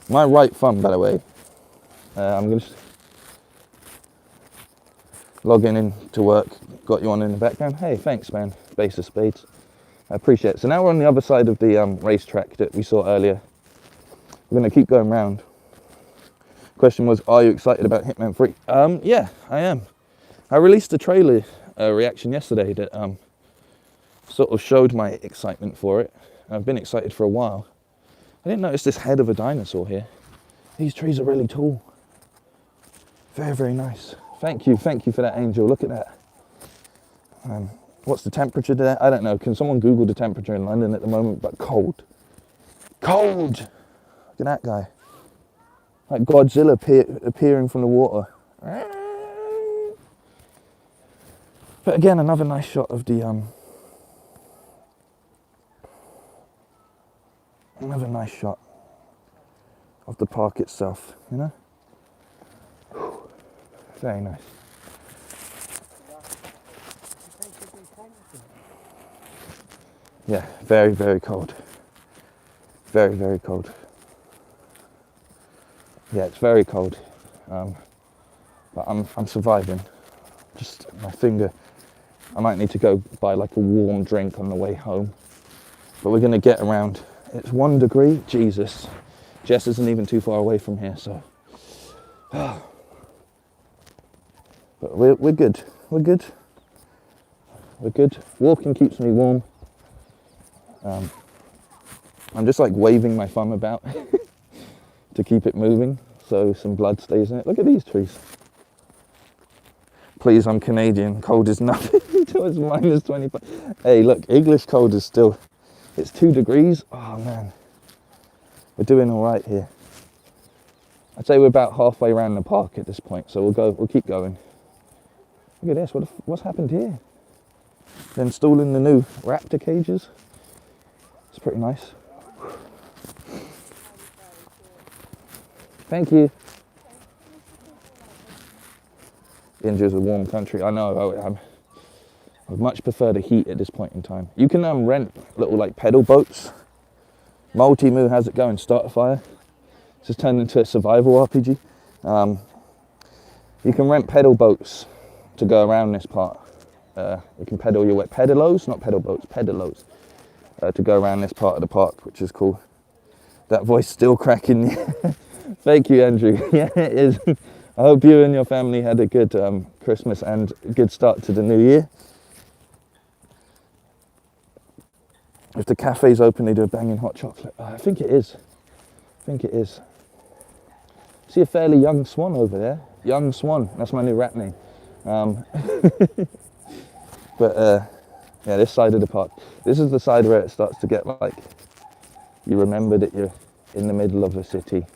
A: My right thumb, by the way, I'm going to log in to work. Got you on in the background. Hey, thanks, man. Base of Spades. I appreciate it. So now we're on the other side of the racetrack that we saw earlier. We're going to keep going round. Question was, are you excited about Hitman 3? Yeah, I am. I released a trailer reaction yesterday that sort of showed my excitement for it. I've been excited for a while. I didn't notice this head of a dinosaur here. These trees are really tall. Very, very nice. Thank you for that, Angel. Look at that. What's the temperature there? I don't know. Can someone Google the temperature in London at the moment? But cold. Cold! Look at that guy. Like Godzilla appearing from the water. But again, another nice shot of the another nice shot of the park itself, you know? Very nice. Yeah, very, very cold. Very, very cold. Yeah, it's very cold. But I'm surviving. Just my finger. I might need to go buy like a warm drink on the way home. But we're gonna get around. It's 1 degree, Jesus. Jess isn't even too far away from here, so. But we're good. We're good. We're good. Walking keeps me warm. I'm just like waving my thumb about to keep it moving so some blood stays in it. Look at these trees. Please, I'm Canadian. Cold is nothing until it's minus 25. Hey, look, English cold is still, it's 2 degrees. Oh man, we're doing all right here. I'd say we're about halfway around the park at this point, so we'll keep going. Look at this, what's happened here? They're installing the new raptor cages. It's pretty nice. Thank you. India's a warm country. I know. I would much prefer the heat at this point in time. You can rent little like pedal boats. Multi-Moo has it going. Start a fire. It's just turned into a survival RPG. You can rent pedal boats to go around this part. You can pedal your way. Pedalos, not pedal boats. Pedalos to go around this part of the park, which is cool. That voice still cracking. Thank you, Andrew. Yeah, it is. I hope you and your family had a good Christmas and a good start to the new year. If the cafe's open, they do a banging hot chocolate. I think it is. I think it is. See a fairly young swan over there. Young Swan. That's my new rat name. But yeah, this side of the park. This is the side where it starts to get like, you remember that you're in the middle of a city.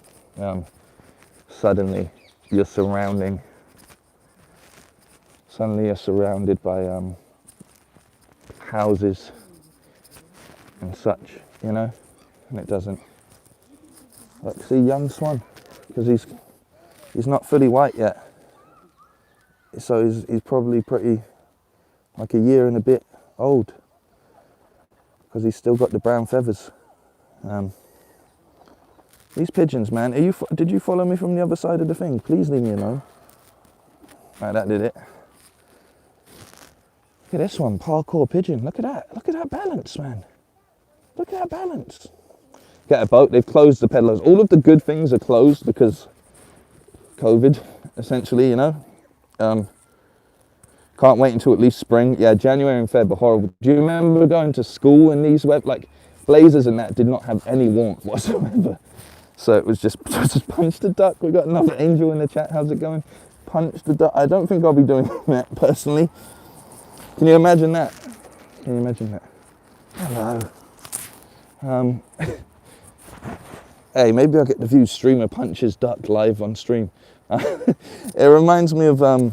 A: Suddenly you're surrounded by houses and such, you know, and it doesn't. Look, see young Swan, because he's not fully white yet, so he's probably pretty, like a year and a bit old, because he's still got the brown feathers. These pigeons, man, did you follow me from the other side of the thing? Please leave me alone. Right, that did it. Look at this one, parkour pigeon. Look at that balance, man. Look at that balance. Get a boat. They've closed the peddlers. All of the good things are closed because COVID, essentially, you know. Can't wait until at least spring. Yeah, January and Feb are horrible. Do you remember going to school and these like blazers and that did not have any warmth whatsoever? So it was just punch the duck. We got another angel in the chat. How's it going? Punch the duck. I don't think I'll be doing that personally. Can you imagine that? Can you imagine that? Hello. Hey, maybe I'll get the View streamer punches duck live on stream. It reminds me of a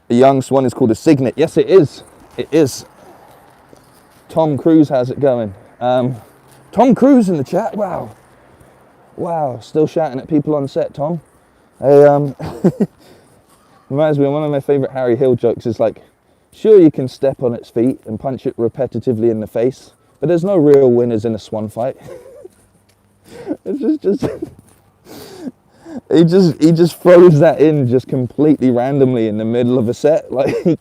A: young swan is called a cygnet. Yes, it is. It is. Tom Cruise, how's it going? Tom Cruise in the chat. Wow. Wow. Still shouting at people on set, Tom. Reminds me of one of my favourite Harry Hill jokes is like, sure you can step on its feet and punch it repetitively in the face, but there's no real winners in a swan fight. It's just he just throws that in just completely randomly in the middle of a set, like, and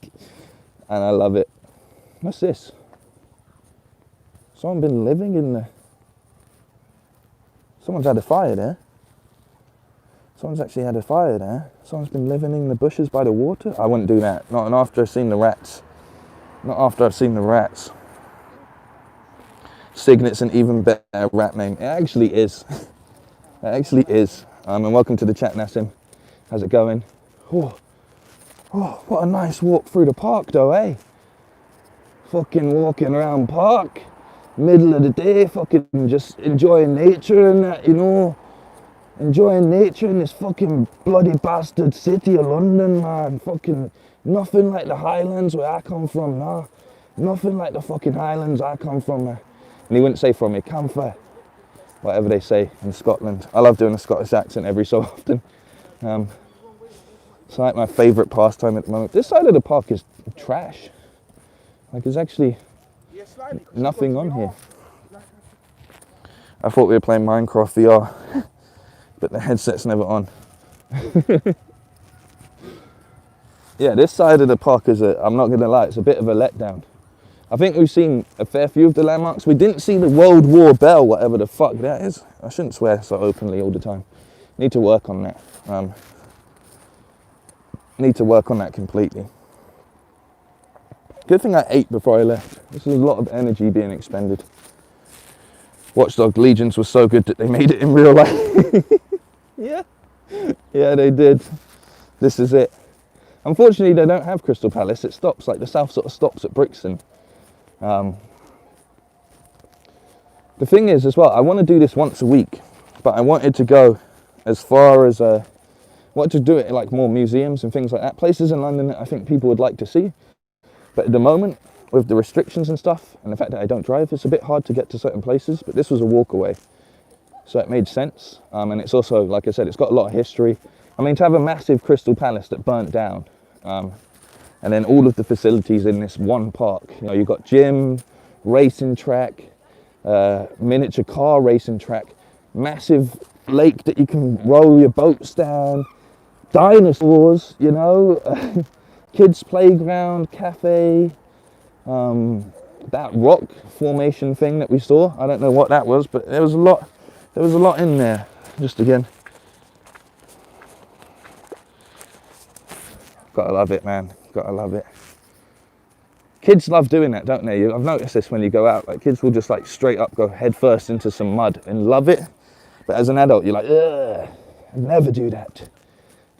A: I love it. What's this? Someone been living in the... Someone's had a fire there. Someone's actually had a fire there. Someone's been living in the bushes by the water. I wouldn't do that. Not after I've seen the rats. Not after I've seen the rats. Cygnet's an even better rat name. It actually is. It actually is. And welcome to the chat, Nassim. How's it going? Oh, what a nice walk through the park though, eh? Fucking walking around park. Middle of the day, fucking just enjoying nature and that, you know. Enjoying nature in this fucking bloody bastard city of London, man. Fucking nothing like the Highlands where I come from, nah. Nothing like the fucking Highlands I come from. And he wouldn't say from, he come for, whatever they say in Scotland. I love doing a Scottish accent every so often. It's like my favourite pastime at the moment. This side of the park is trash. Like there's actually nothing on here. I thought we were playing Minecraft VR. But the headset's never on. Yeah, this side of the park is I'm not going to lie, it's a bit of a letdown. I think we've seen a fair few of the landmarks. We didn't see the World War Bell, whatever the fuck that is. I shouldn't swear so openly all the time. Need to work on that. Need to work on that completely. Good thing I ate before I left. This is a lot of energy being expended. Watchdog Legions was so good that they made it in real life. Yeah, they did. This is it. Unfortunately, they don't have Crystal Palace. It stops, like the south sort of stops at Brixton. The thing is, as well, I want to do this once a week, but I wanted to go as far as, wanted to do it in like more museums and things like that. Places in London that I think people would like to see. But at the moment, with the restrictions and stuff, and the fact that I don't drive, it's a bit hard to get to certain places, but this was a walk away. So it made sense. And it's also, like I said, it's got a lot of history. I mean, to have a massive Crystal Palace that burnt down, and then all of the facilities in this one park. You know, you've got gym, racing track, miniature car racing track, massive lake that you can row your boats down, dinosaurs, you know, kids playground, cafe, that rock formation thing that we saw. I don't know what that was, but there was a lot There was a lot in there. Just again. Gotta love it, man. Gotta love it. Kids love doing that, don't they? I've noticed this when you go out. Like, kids will just like straight up go head first into some mud and love it. But as an adult, you're like, ugh, I'd never do that.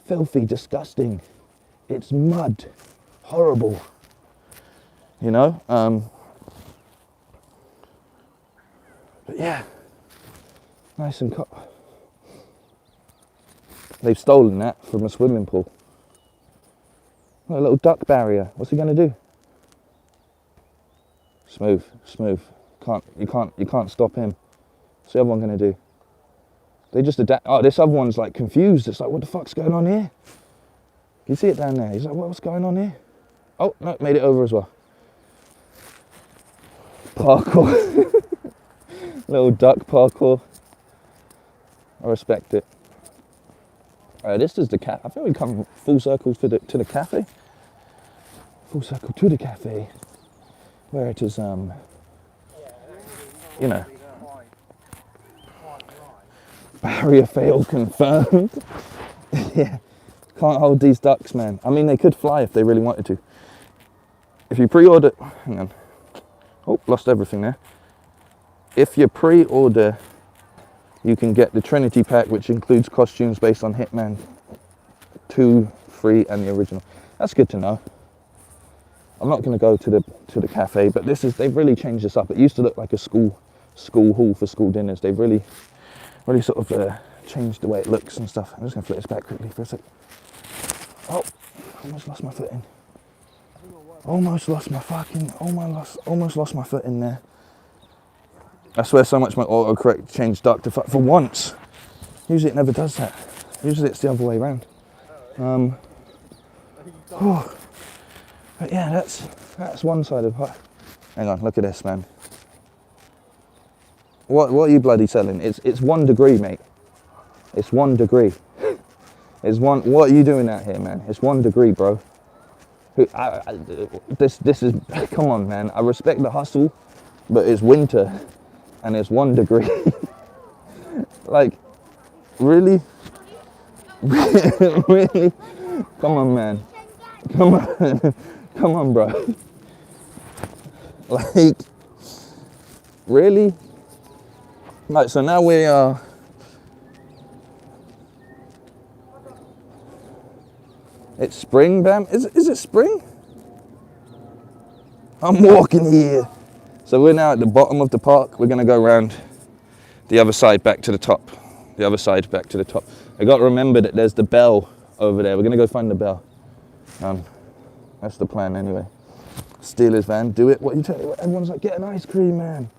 A: Filthy, disgusting. It's mud. Horrible. You know? But yeah. Nice and they've stolen that from a swimming pool. A little duck barrier. What's he gonna do? Smooth. You can't stop him. What's the other one gonna do? They just adapt. Oh, this other one's like confused. It's like, what the fuck's going on here? You see it down there? He's like, what's going on here? Oh no, made it over as well. Parkour. Little duck parkour. I respect it. This is the cat. I think we come full circle to the cafe. Full circle to the cafe, where it is, you know, barrier fail confirmed. Yeah, can't hold these ducks, man. I mean, they could fly if they really wanted to. If you pre-order, hang on. Oh, lost everything there. If you pre-order, you can get the Trinity pack, which includes costumes based on Hitman 2, 3, and the original. That's good to know. I'm not going to go to the cafe, but they've really changed this up. It used to look like a school hall for school dinners. They've really sort of changed the way it looks and stuff. I'm just going to flip this back quickly for a sec. Oh, almost lost my footing. Almost lost my foot in there. I swear so much my autocorrect changed duck to for once. Usually it never does that. Usually it's the other way around. But yeah, that's one side of it. Hang on, look at this, man. What are you bloody selling? It's 1 degree, mate. It's 1 degree. What are you doing out here, man? It's 1 degree, bro. This is, come on, man. I respect the hustle, but it's winter and it's 1 degree. Like, really? Really? Come on, man. Come on. Come on, bro. Like, really? Right, so now we are... It's spring, Bam? Is it spring? I'm walking here. So we're now at the bottom of the park. We're going to go around the other side back to the top. The other side back to the top. I got to remember that there's the bell over there. We're going to go find the bell. That's the plan anyway. Steelers van, do it. What you tell? Everyone's like, get an ice cream, man.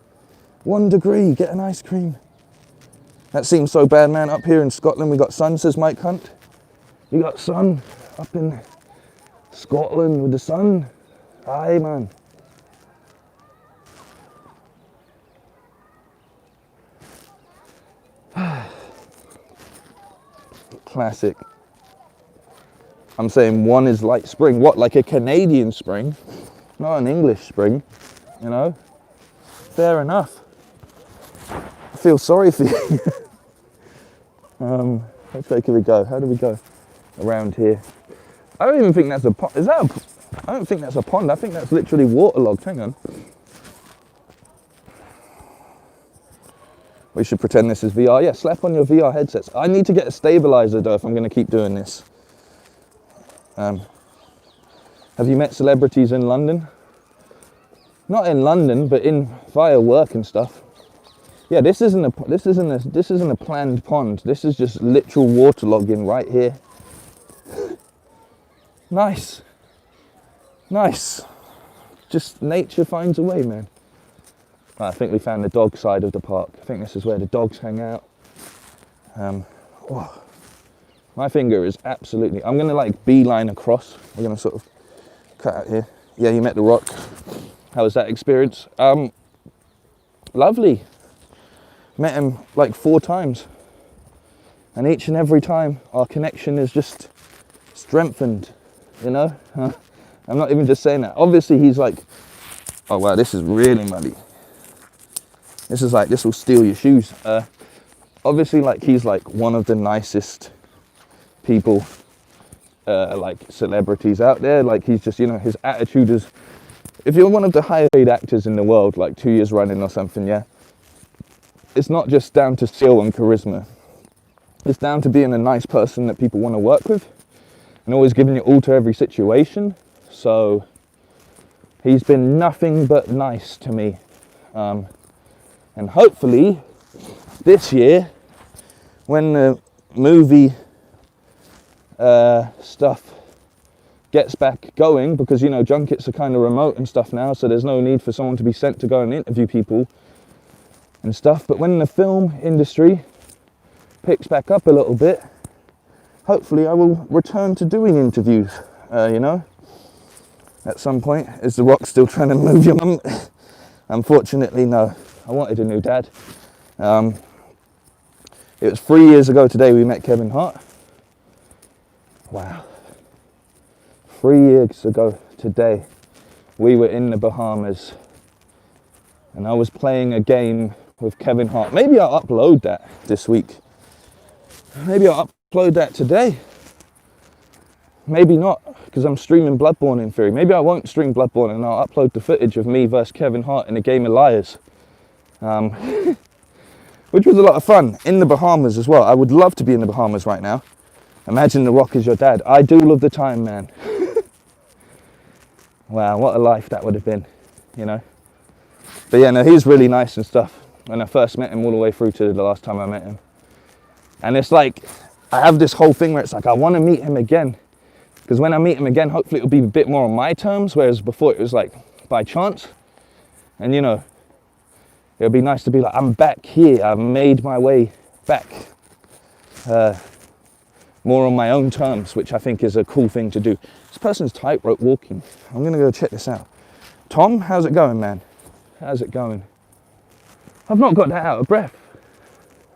A: 1 degree, get an ice cream. That seems so bad, man. Up here in Scotland, we got sun, says Mike Hunt. You got sun up in Scotland with the sun. Aye, man. Classic. I'm saying one is like spring. What, like a Canadian spring? Not an English spring, you know? Fair enough. I feel sorry for you. Which way can we go? How do we go around here? I don't even think that's a pond. Is that a... I don't think that's a pond. I think that's literally waterlogged. Hang on. We should pretend this is VR. Yeah, slap on your VR headsets. I need to get a stabilizer though if I'm going to keep doing this. Have you met celebrities in London? Not in London, but via work and stuff. Yeah, this isn't a planned pond. This is just literal waterlogging right here. Nice. Nice. Just nature finds a way, man. I think we found the dog side of the park. I think this is where the dogs hang out. My finger is absolutely... I'm going to like beeline across. We're going to sort of cut out here. Yeah, you met The Rock. How was that experience? Lovely. Met him like 4 times. And each and every time our connection is just strengthened, you know? I'm not even just saying that. Obviously he's like, oh wow, this is really muddy. This is like, this will steal your shoes. obviously, like, he's like one of the nicest people, like celebrities out there. Like, he's just, you know, his attitude is, if you're one of the highest paid actors in the world, like 2 years running or something, yeah, it's not just down to skill and charisma. It's down to being a nice person that people want to work with and always giving it all to every situation. So he's been nothing but nice to me. And hopefully this year, when the movie stuff gets back going, because, you know, junkets are kind of remote and stuff now, so there's no need for someone to be sent to go and interview people and stuff. But when the film industry picks back up a little bit, hopefully I will return to doing interviews, you know, at some point. Is The Rock still trying to move your mum? Unfortunately, no. I wanted a new dad. It was 3 years ago today we met Kevin Hart. Wow. 3 years ago today we were in the Bahamas and I was playing a game with Kevin Hart. Maybe I'll upload that this week. Maybe I'll upload that today. Maybe not, because I'm streaming Bloodborne in theory. Maybe I won't stream Bloodborne and I'll upload the footage of me versus Kevin Hart in a game of Liars. Which was a lot of fun, in the Bahamas as well. I would love to be in the Bahamas right now. Imagine The Rock is your dad. I do all of the time, man. Wow, what a life that would have been, you know. But yeah, no, he's really nice and stuff. When I first met him all the way through to the last time I met him. And it's like, I have this whole thing where it's like, I want to meet him again. Because when I meet him again, hopefully it'll be a bit more on my terms, whereas before it was like by chance. And, you know, it'll be nice to be like, I'm back here. I've made my way back. More on my own terms, which I think is a cool thing to do. This person's tightrope walking. I'm going to go check this out. Tom, how's it going, man? How's it going? I've not got that out of breath.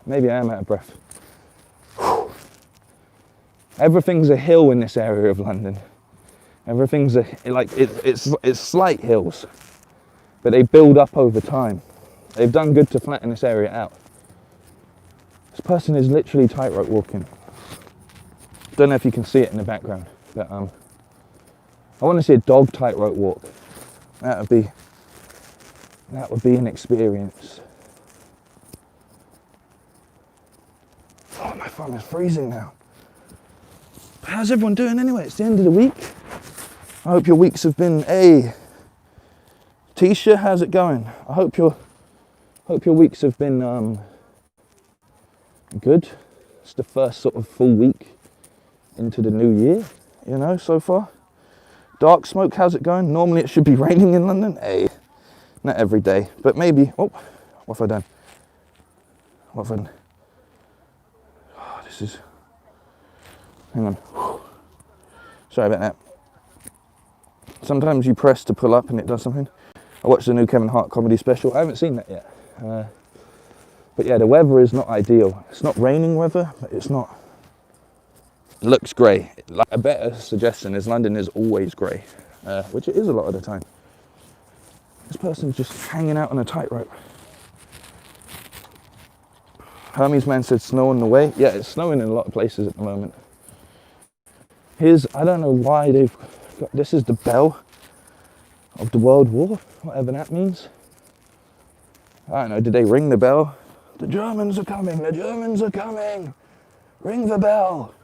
A: Maybe I am out of breath. Whew. Everything's a hill in this area of London. Everything's it's slight hills, but they build up over time. They've done good to flatten this area out. This person is literally tightrope walking. Don't know if you can see it in the background, but I want to see a dog tightrope walk. That would be an experience. Oh, my phone is freezing now. How's everyone doing anyway? It's the end of the week. I hope your weeks have been, hey, Tisha, how's it going? I hope your weeks have been good. It's the first sort of full week into the new year, you know, so far. Dark Smoke, how's it going? Normally it should be raining in London. Hey, not every day, but maybe. Oh, what have I done? What have I done? Oh, this is, hang on. Sorry about that. Sometimes you press to pull up and it does something. I watched the new Kevin Hart comedy special. I haven't seen that yet. But yeah, the weather is not ideal. It's not raining weather, but it's not. It looks grey. A better suggestion is London is always grey, which it is a lot of the time. This person's just hanging out on a tightrope. Hermes man said snow on the way. Yeah, it's snowing in a lot of places at the moment. I don't know why they've got, this is the bell of the World War, whatever that means. I don't know, did they ring the bell? The Germans are coming, the Germans are coming. Ring the bell.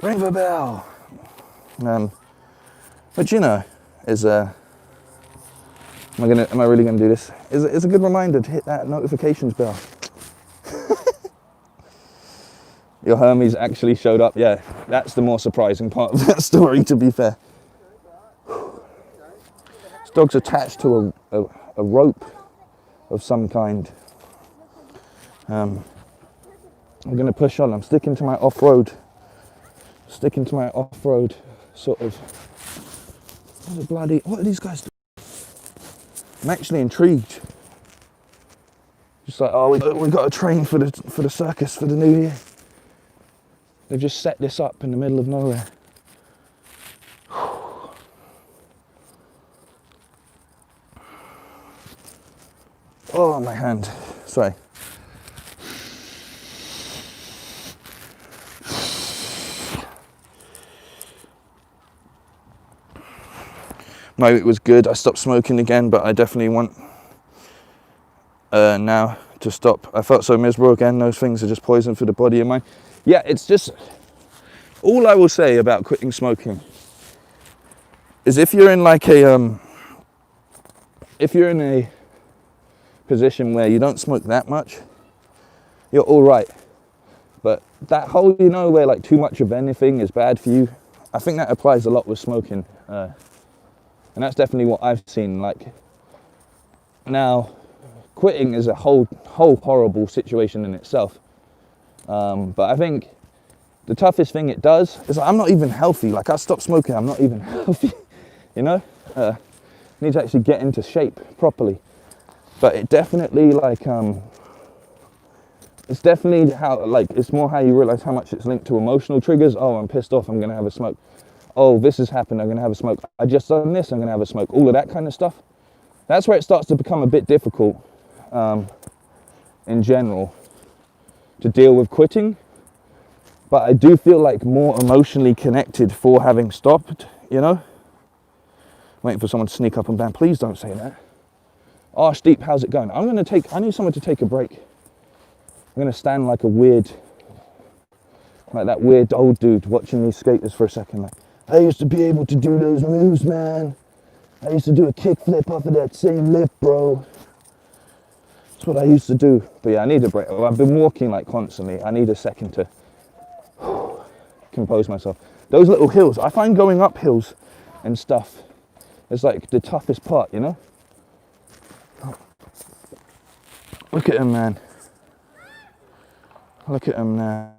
A: Ring the bell. But you know, is am I really gonna do this? It's a good reminder to hit that notifications bell. Your Hermes actually showed up. Yeah, that's the more surprising part of that story, to be fair. This dog's attached to a rope of some kind. I'm going to push on. I'm sticking to my off-road sort of. What are these guys doing? I'm actually intrigued. Just like, oh, we got to train for the circus for the new year. They've just set this up in the middle of nowhere. Oh, my hand. Sorry. it was good. I stopped smoking again, but I definitely want now to stop. I felt so miserable again. Those things are just poison for the body and mind. Yeah, it's just, all I will say about quitting smoking is if you're in like a, if you're in a position where you don't smoke that much, you're all right. But that whole, you know, where like too much of anything is bad for you, I think that applies a lot with smoking. And that's definitely what I've seen. Like, now, quitting is a whole horrible situation in itself. But I think the toughest thing it does is I'm not even healthy. Like, I stopped smoking, I'm not even healthy, you know? I need to actually get into shape properly. But it definitely, like, it's definitely how, like, it's more how you realize how much it's linked to emotional triggers. Oh, I'm pissed off, I'm gonna have a smoke. Oh, this has happened, I'm gonna have a smoke. I just done this, I'm gonna have a smoke. All of that kind of stuff. That's where it starts to become a bit difficult, in general, to deal with quitting. But I do feel like more emotionally connected for having stopped, you know? Waiting for someone to sneak up and bang, please don't say that. Oh, Steep, how's it going? I need someone to take a break. I'm gonna stand like a weird, like that weird old dude watching these skaters for a second. Like, I used to be able to do those moves, man. I used to do a kickflip off of that same lift, bro. That's what I used to do. But yeah, I need a break. I've been walking like constantly. I need a second to compose myself. Those little hills, I find going up hills and stuff is like the toughest part, you know? Look at him, man. Look at him now.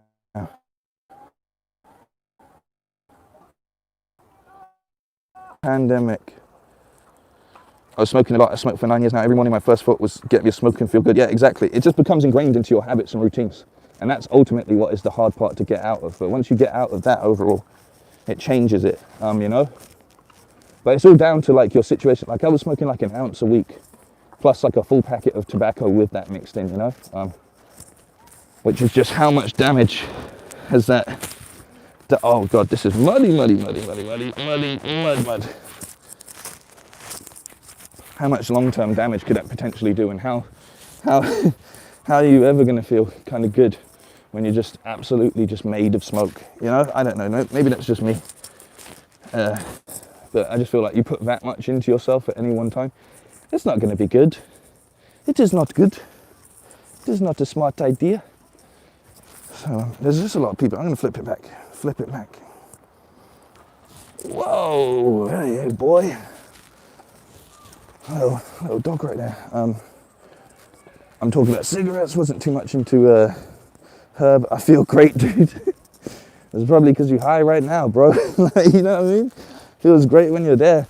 A: Pandemic. I was smoking a lot. I smoked for 9 years now. Every morning my first thought was get me a smoke and feel good. Yeah, exactly. It just becomes ingrained into your habits and routines. And that's ultimately what is the hard part to get out of. But once you get out of that overall, it changes it, you know? But it's all down to like your situation. Like I was smoking like an ounce a week, plus like a full packet of tobacco with that mixed in, you know? Which is just how much damage has that, oh God, this is muddy. How much long-term damage could that potentially do, and how are you ever going to feel kind of good when you're just absolutely just made of smoke, you know? I don't know, maybe that's just me. But I just feel like you put that much into yourself at any one time, it's not going to be good. It is not good. It is not a smart idea. So there's just a lot of people. I'm going to flip it back. Whoa, hey boy. Little dog right there. I'm talking about cigarettes, wasn't too much into herb. I feel great, dude. It's probably because you're high right now, bro. Like, you know what I mean? Feels great when you're there.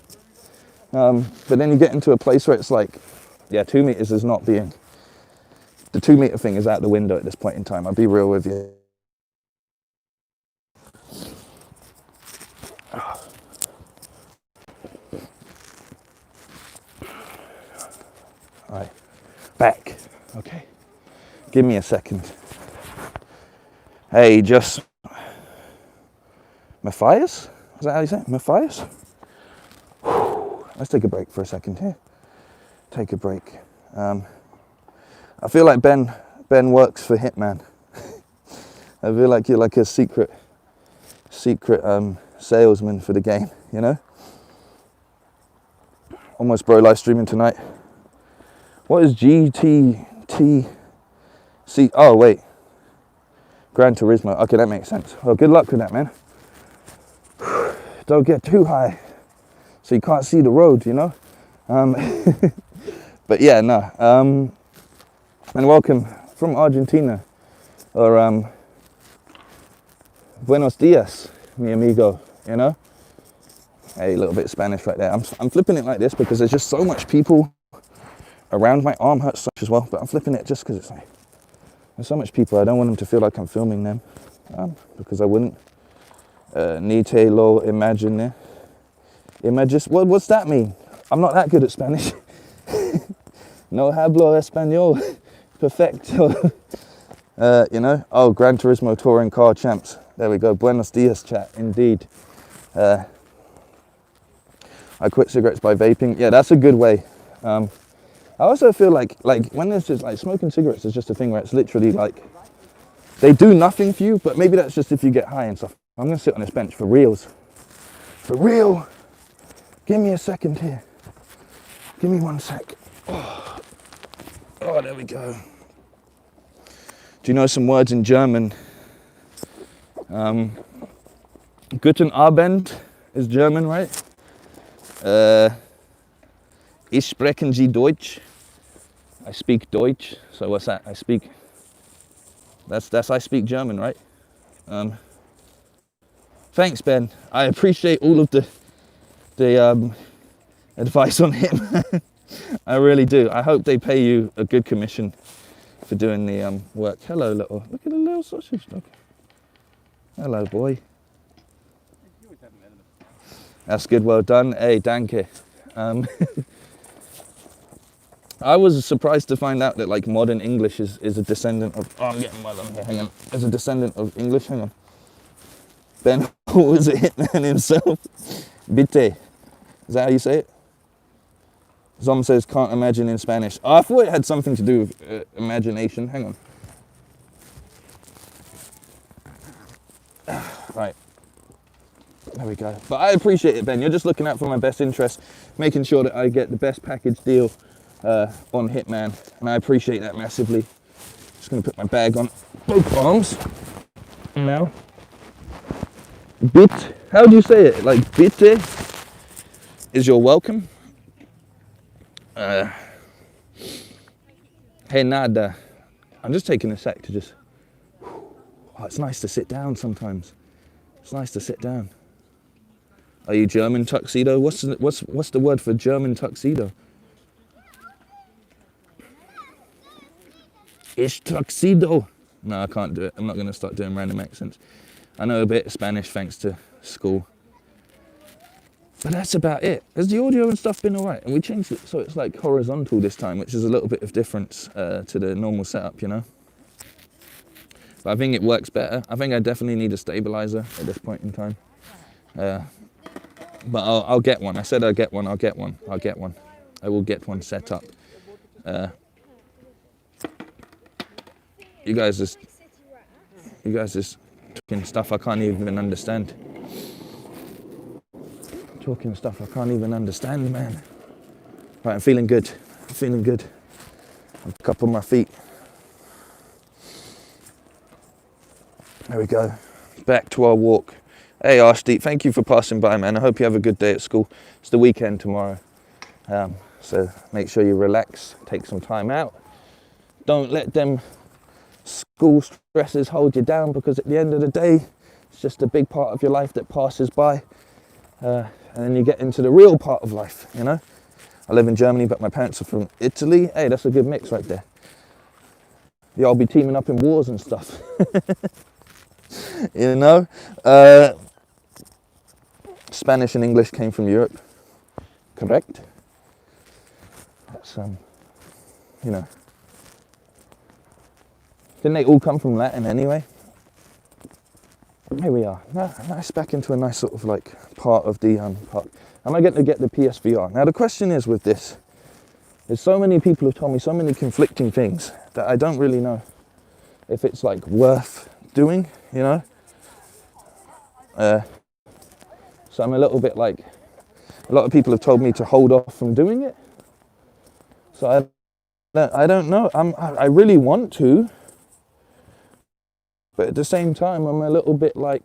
A: But then you get into a place where it's like, yeah, 2 meters is not being, the 2 meter thing is out the window at this point in time. I'll be real with you. All right, back. Okay, give me a second. Hey, just Matthias? Is that how you say it? Matthias? Let's take a break for a second here. Take a break. I feel like Ben works for Hitman. I feel like you're like a secret salesman for the game, you know? Almost bro live streaming tonight. What is GTTC? Oh wait, Gran Turismo. Okay, that makes sense. Well, good luck with that, man. Don't get too high so you can't see the road, you know? But yeah, no. And welcome from Argentina, or buenos dias, mi amigo, you know? Hey, a little bit of Spanish right there. I'm flipping it like this because there's just so much people around. My arm hurts such as well, but I'm flipping it just because it's like, there's so much people. I don't want them to feel like I'm filming them, because I wouldn't. Ni te lo imagine. What's that mean? I'm not that good at Spanish. No hablo español. Perfecto. You know, oh, Gran Turismo Touring Car Champs. There we go. Buenos dias, chat. Indeed. I quit cigarettes by vaping. Yeah, that's a good way. I also feel like when there's just like smoking cigarettes is just a thing where it's literally like they do nothing for you, but maybe that's just if you get high and stuff. I'm gonna sit on this bench for reals. For real. Give me a second here. Give me 1 sec. Oh, there we go. Do you know some words in German? Guten Abend is German, right? Ich sprechen Sie Deutsch? I speak Deutsch. So what's that? I speak German, right? Thanks, Ben. I appreciate all of the advice on him. I really do. I hope they pay you a good commission for doing the work. Hello, look at the little sausage dog. Hello, boy. That's good, well done. Hey, danke. I was surprised to find out that like modern English is a descendant of, oh, I'm getting well on here, hang on. Is a descendant of English, hang on. Ben was a hitman himself. Bitte. Is that how you say it? Zom says, can't imagine in Spanish. Oh, I thought it had something to do with imagination. Hang on. Right. There we go. But I appreciate it, Ben. You're just looking out for my best interest, making sure that I get the best package deal on Hitman. And I appreciate that massively. Just going to put my bag on both arms. Now. Bit. How do you say it? Like, bitte is your welcome. Hey, nada. I'm just taking a sec to just... Oh, it's nice to sit down sometimes. It's nice to sit down. Are you German tuxedo? What's the word for German tuxedo? Ich tuxedo. No, I can't do it. I'm not going to start doing random accents. I know a bit of Spanish thanks to school. But that's about it. Has the audio and stuff been alright? And we changed it so it's like horizontal this time, which is a little bit of difference to the normal setup, you know? But I think it works better. I think I definitely need a stabilizer at this point in time. But I'll get one. I said I'll get one. I will get one set up. You guys just talking stuff I can't even understand. Talking stuff I can't even understand, man. Right, I'm feeling good. I'm up on my feet. There we go. Back to our walk. Hey, Arshdeep, thank you for passing by, man. I hope you have a good day at school. It's the weekend tomorrow. So make sure you relax, take some time out. Don't let them school stresses hold you down, because at the end of the day, it's just a big part of your life that passes by. And then you get into the real part of life, you know? I live in Germany, but my parents are from Italy. Hey, that's a good mix right there. Y'all be teaming up in wars and stuff. You know? Spanish and English came from Europe. Correct? That's, you know. Didn't they all come from Latin anyway? Here we are. Nice, back into a nice sort of like part of the park. Am I going to get the PSVR? Now the question is with this, there's so many people who've told me so many conflicting things that I don't really know if it's like worth doing, you know? So I'm a little bit like, a lot of people have told me to hold off from doing it. So I don't know. I really want to. But at the same time, I'm a little bit like,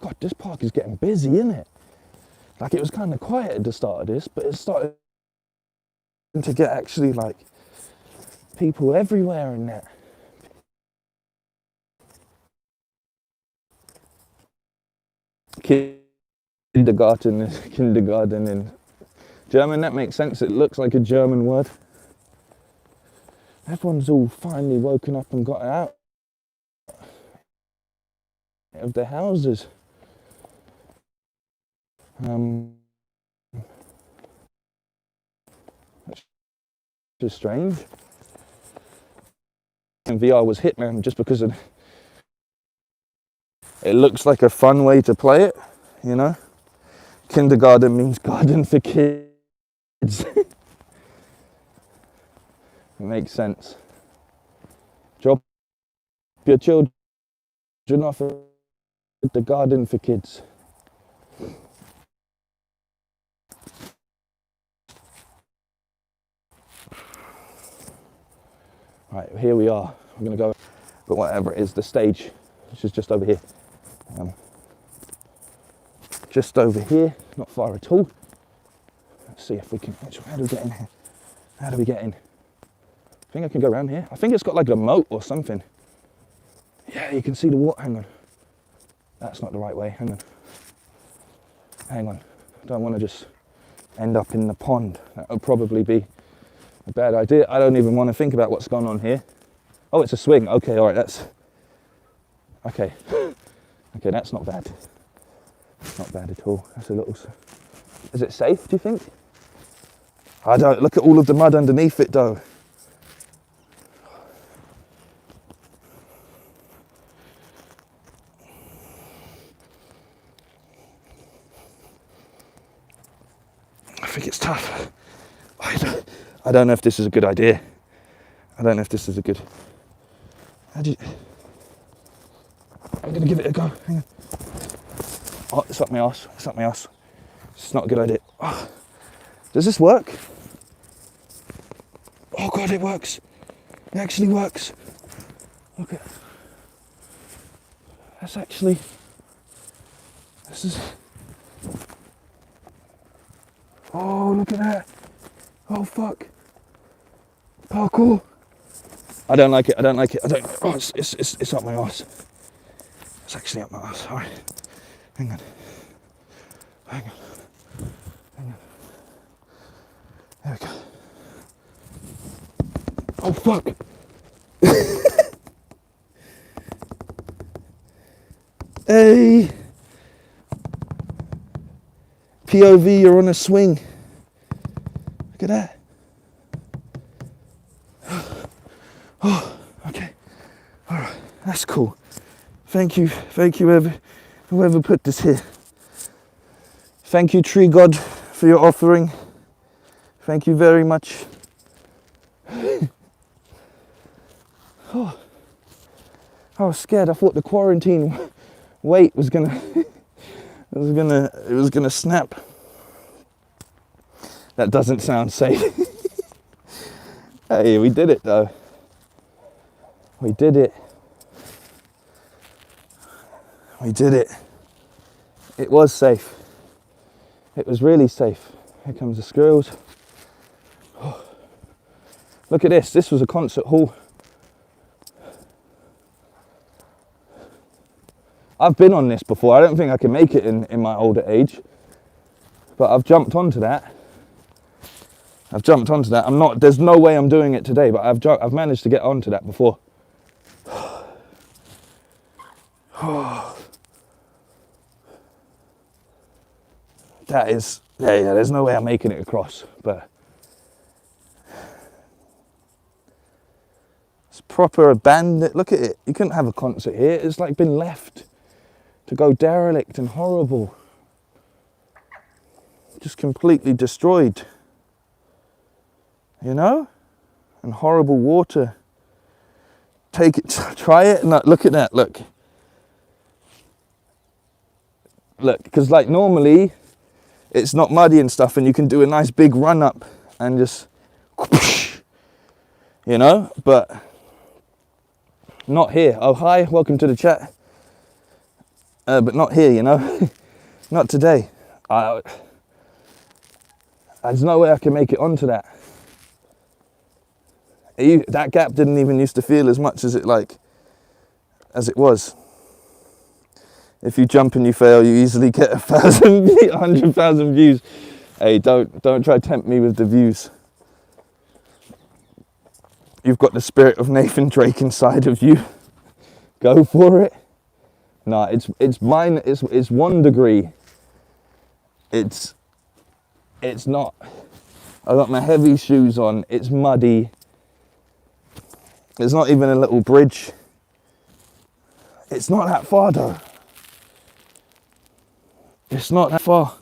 A: God, this park is getting busy, isn't it? Like, it was kind of quiet at the start of this, but it started to get actually like people everywhere in that. Kindergarten in German, that makes sense. It looks like a German word. Everyone's all finally woken up and got out of their houses. Which is strange. And VR was Hitman just because it looks like a fun way to play it, you know? Kindergarten means garden for kids. It makes sense. Drop your children off at the garden for kids. Right, here we are. We're gonna go, but whatever it is, the stage, which is just over here. Just over here, not far at all. Let's see if we can, how do we get in here? How do we get in? I think I can go around here. I think it's got like a moat or something. Yeah, you can see the water, hang on. That's not the right way, hang on. Hang on, I don't want to just end up in the pond. That would probably be a bad idea. I don't even want to think about what's going on here. Oh, it's a swing. Okay, all right, that's... Okay. Okay, that's not bad. Not bad at all. That's a little... Is it safe, do you think? I don't... Look at all of the mud underneath it, though. I think it's tough. I don't know if this is a good idea. I don't know if this is a good... I'm going to give it a go. Hang on. Oh, it's up my arse. It's up my arse. It's not a good idea. Oh. Does this work? Oh God, it works. It actually works. Look at... That's actually... This is... Oh, look at that. Oh, fuck. Parkour. I don't like it. I don't like it. I don't... Oh, it's up my arse. It's actually up my arse. All right. Hang on. Hang on. Hang on. There we go. Oh, fuck. Hey. POV, you're on a swing. Look at that. Oh, okay. All right, that's cool. Thank you, whoever put this here. Thank you, tree god, for your offering. Thank you very much. Oh, I was scared. I thought the quarantine weight was gonna, it was gonna snap. That doesn't sound safe. Hey, we did it though. We did it. We did it. It was safe. It was really safe. Here comes the squirrels. Oh. Look at this. This was a concert hall. I've been on this before. I don't think I can make it in my older age. But I've jumped onto that. There's no way I'm doing it today, but I've managed to get onto that before. That is, yeah, there's no way I'm making it across, but it's proper abandoned. Look at it. You couldn't have a concert here. It's like been left to go derelict and horrible. Just completely destroyed. You know? And horrible water. Take it, try it. No, look at that, look. Look, because like normally, it's not muddy and stuff and you can do a nice big run up and just, you know, but not here. Oh, hi, welcome to the chat. But not here, you know, not today. There's no way I can make it onto that. That gap didn't even used to feel as much as it was. If you jump and you fail, you easily get 100,000 views. Hey, don't try to tempt me with the views. You've got the spirit of Nathan Drake inside of you. Go for it. No, it's mine. It's 1 degree. It's not. I got my heavy shoes on. It's muddy. There's not even a little bridge. It's not that far though. It's not that far.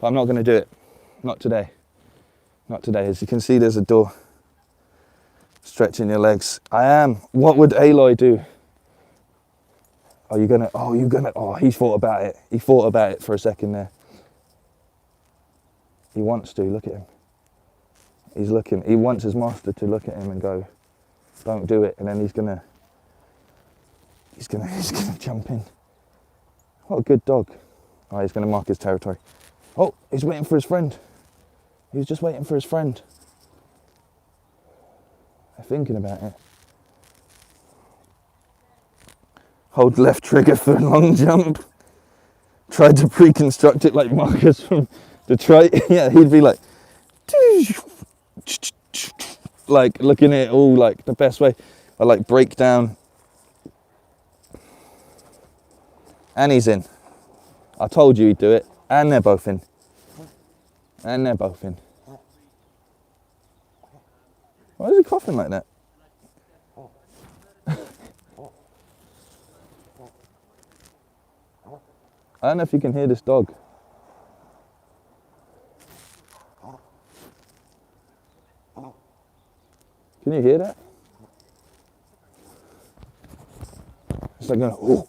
A: But I'm not going to do it. Not today. Not today. As you can see, there's a door. Stretching your legs. I am. What would Aloy do? Are you gonna? Oh, he thought about it. He thought about it for a second there. He wants to. Look at him. He's looking. He wants his master to look at him and go, "Don't do it." And then he's gonna jump in. What a good dog. Oh, he's gonna mark his territory. Oh, he's waiting for his friend. He's just waiting for his friend. They're thinking about it. Hold left trigger for long jump. Tried to pre-construct it like Marcus from Detroit. Yeah, he'd be like looking at it all like the best way. I like break down. And he's in. I told you he'd do it. And they're both in. And they're both in. Why is he coughing like that? I don't know if you can hear this dog. Can you hear that? It's like going, oh,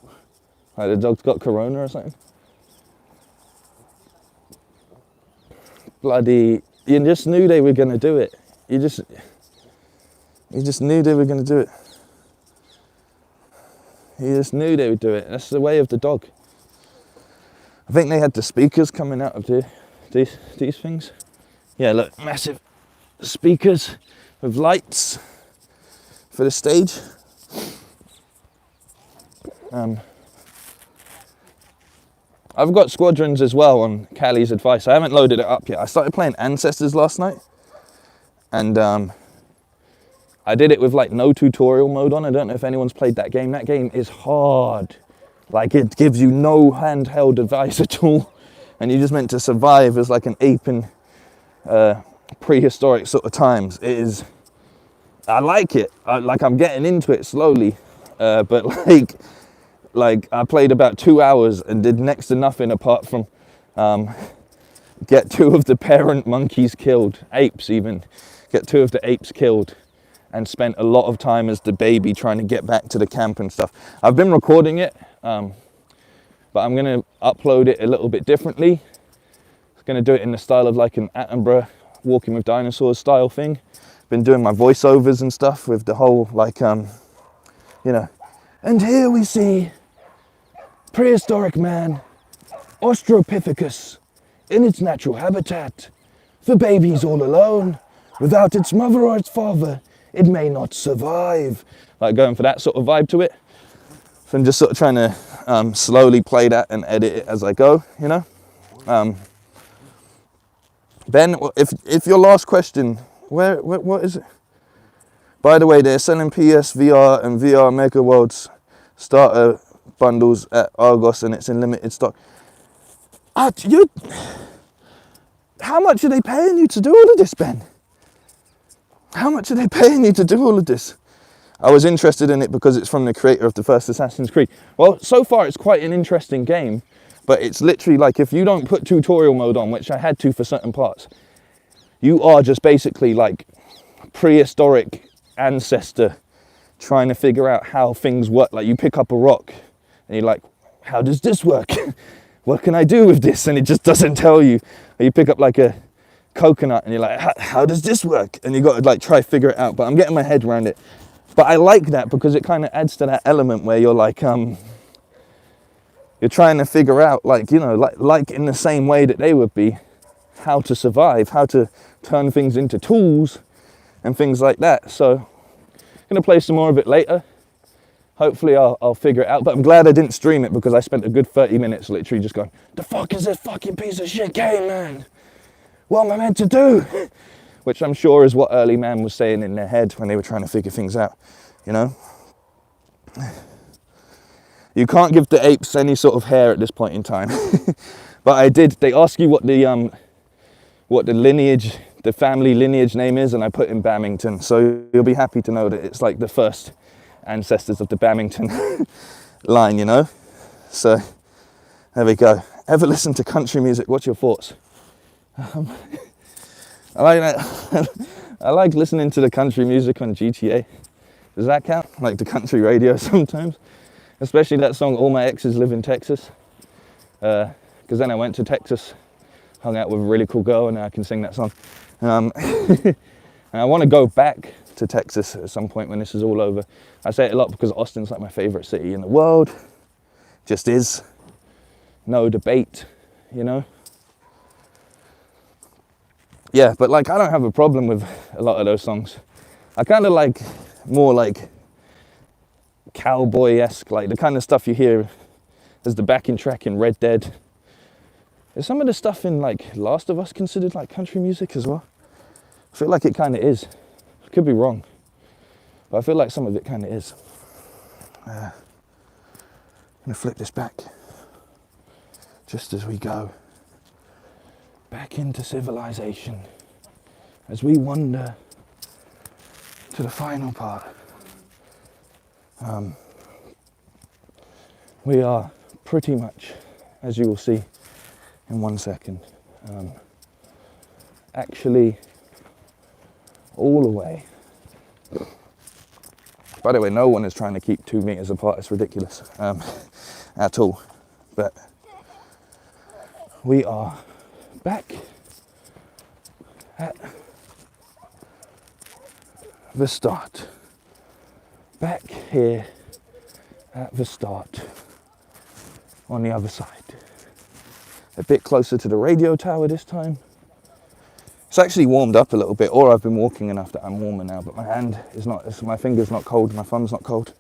A: like the dog's got corona or something. Bloody, you just knew they were going to do it. You just knew they were going to do it. You just knew they would do it. That's the way of the dog. I think they had the speakers coming out of these things. Yeah, look, massive speakers with lights for the stage. I've got Squadrons as well on Callie's advice. I haven't loaded it up yet. I started playing Ancestors last night, and I did it with like no tutorial mode on. I don't know if anyone's played that game. That game is hard. Like, it gives you no handheld advice at all, and you're just meant to survive as like an ape in prehistoric sort of times. It is. I like it. I'm getting into it slowly, but like I played about 2 hours and did next to nothing apart from get 2 of the parent monkeys killed, apes even, get 2 of the apes killed, and spent a lot of time as the baby trying to get back to the camp and stuff. I've been recording it, but I'm going to upload it a little bit differently. I'm going to do it in the style of like an Attenborough Walking with Dinosaurs style thing. Been doing my voiceovers and stuff with the whole like, you know, and here we see prehistoric man, Australopithecus, in its natural habitat. The baby's all alone. Without its mother or its father, it may not survive. Like going for that sort of vibe to it. So I'm just sort of trying to slowly play that and edit it as I go, you know. Ben, if your last question, what is it? By the way, they're selling PS VR and VR Mega Worlds starter bundles at Argos, and it's in limited stock. How much are they paying you to do all of this, Ben? How much are they paying you to do all of this? I was interested in it because it's from the creator of the first Assassin's Creed. Well, so far it's quite an interesting game, but it's literally like if you don't put tutorial mode on, which I had to for certain parts, you are just basically like prehistoric ancestor trying to figure out how things work. Like you pick up a rock and you're like, how does this work? What can I do with this? And it just doesn't tell you. Or you pick up like a coconut and you're like, how does this work? And you got to like try to figure it out. But I'm getting my head around it. But I like that because it kind of adds to that element where you're like, you're trying to figure out, like, you know, like in the same way that they would be, how to survive, how to turn things into tools and things like that. So I'm going to play some more of it later. Hopefully I'll figure it out. But I'm glad I didn't stream it because I spent a good 30 minutes literally just going, the fuck is this fucking piece of shit game, man? What am I meant to do? Which I'm sure is what early man was saying in their head when they were trying to figure things out, you know? You can't give the apes any sort of hair at this point in time. But I did, they ask you what the lineage, the family lineage name is, and I put in Bamington. So you'll be happy to know that it's like the first ancestors of the Bamington line, you know? So there we go. Ever listen to country music? What's your thoughts? I like that. I like listening to the country music on GTA. Does that count? Like the country radio sometimes? Especially that song, All My Exes Live in Texas. Because then I went to Texas, hung out with a really cool girl, and now I can sing that song. And I want to go back to Texas at some point when this is all over. I say it a lot because Austin's like my favorite city in the world. Just is. No debate, you know? Yeah, but like I don't have a problem with a lot of those songs. I kind of like more like cowboy-esque, like the kind of stuff you hear as the backing track in Red Dead. Is some of the stuff in like Last of Us considered like country music as well? I feel like it kind of is. Could be wrong, but I feel like some of it kind of is. I'm gonna flip this back just as we go back into civilization as we wander to the final part. We are pretty much, as you will see in 1 second, actually all the way. By the way, no one is trying to keep 2 meters apart. It's ridiculous at all. But we are back at the start. Back here at the start on the other side. A bit closer to the radio tower this time. It's actually warmed up a little bit, or I've been walking enough that I'm warmer now, but my hand is not, my finger's not cold, my thumb's not cold.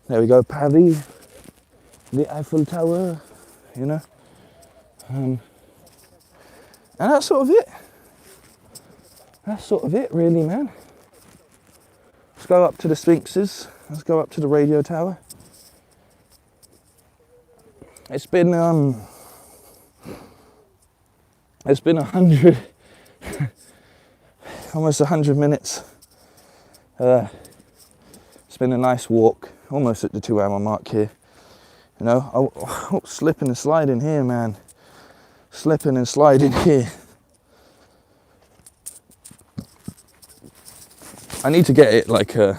A: There we go, Paris, the Eiffel Tower, you know. And that's sort of it. That's sort of it, really, man. Let's go up to the Sphinxes. Let's go up to the radio tower. It's been 100, almost 100 minutes. It's been a nice walk, almost at the 2-hour mark here. You know, oh, slipping and sliding here, man. Slipping and sliding here. I need to get it like I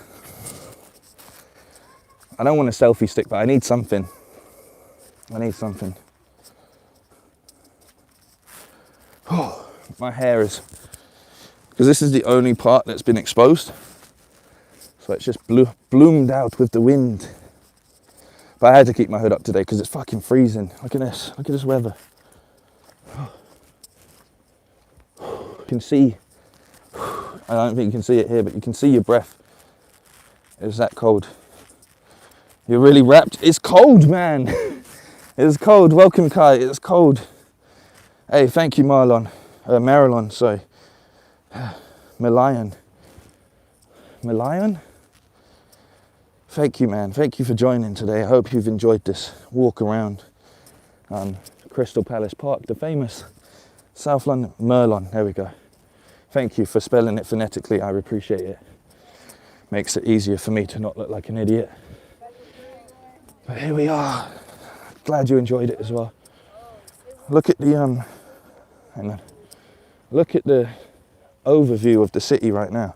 A: don't want a selfie stick, but I need something. Oh, my hair is, because this is the only part that's been exposed. So it's just bloomed out with the wind. But I had to keep my hood up today because it's fucking freezing. Look at this weather. You can see, I don't think you can see it here, but you can see your breath. It's that cold. You're really wrapped. It's cold, man. It's cold. Welcome, Kai. It's cold. Hey, thank you, Marilyn, sorry. Milion. Thank you, man. Thank you for joining today. I hope you've enjoyed this walk around Crystal Palace Park, the famous South London, Merlon, there we go. Thank you for spelling it phonetically, I appreciate it. Makes it easier for me to not look like an idiot. But here we are. Glad you enjoyed it as well. Look at the look at the overview of the city right now.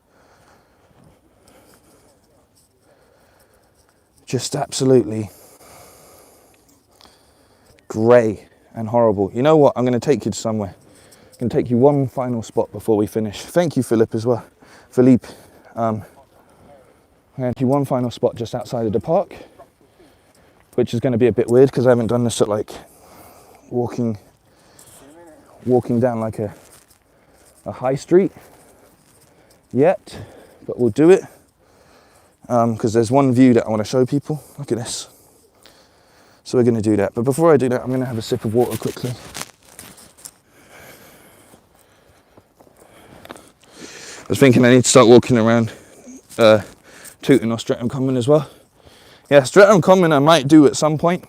A: Just absolutely grey and horrible. You know what? I'm going to take you to somewhere. I'm going to take you one final spot before we finish. Thank you, Philip, as well. Philippe. I'm going to take you one final spot just outside of the park, which is going to be a bit weird because I haven't done this at like walking down like a high street yet, but we'll do it because there's one view that I want to show people. Look at this. So we're going to do that. But before I do that, I'm going to have a sip of water quickly. I was thinking I need to start walking around Tooting or Streatham Common as well. Yeah, Streatham Common I might do at some point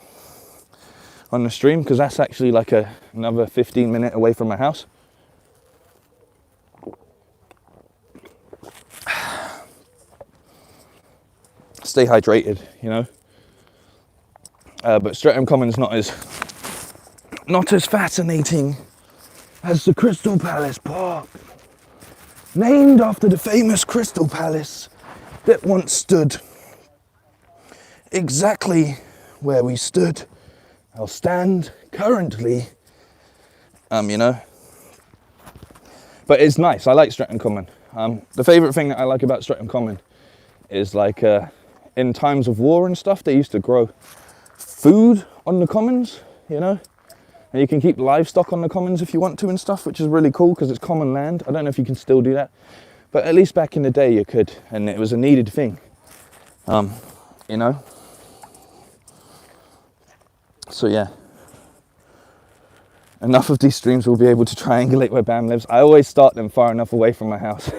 A: on the stream because that's actually like another 15 minutes away from my house. Stay hydrated, you know. But Streatham Common's not as fascinating as the Crystal Palace Park, named after the famous Crystal Palace that once stood exactly where we stood, or stand currently, you know. But it's nice, I like Streatham Common. The favourite thing that I like about Streatham Common is like, in times of war and stuff, they used to grow food on the commons, you know. And you can keep livestock on the commons if you want to and stuff, which is really cool because it's common land. I don't know if you can still do that, but at least back in the day you could, and it was a needed thing, you know. So yeah, enough of these streams will be able to triangulate where Bam lives. I always start them far enough away from my house.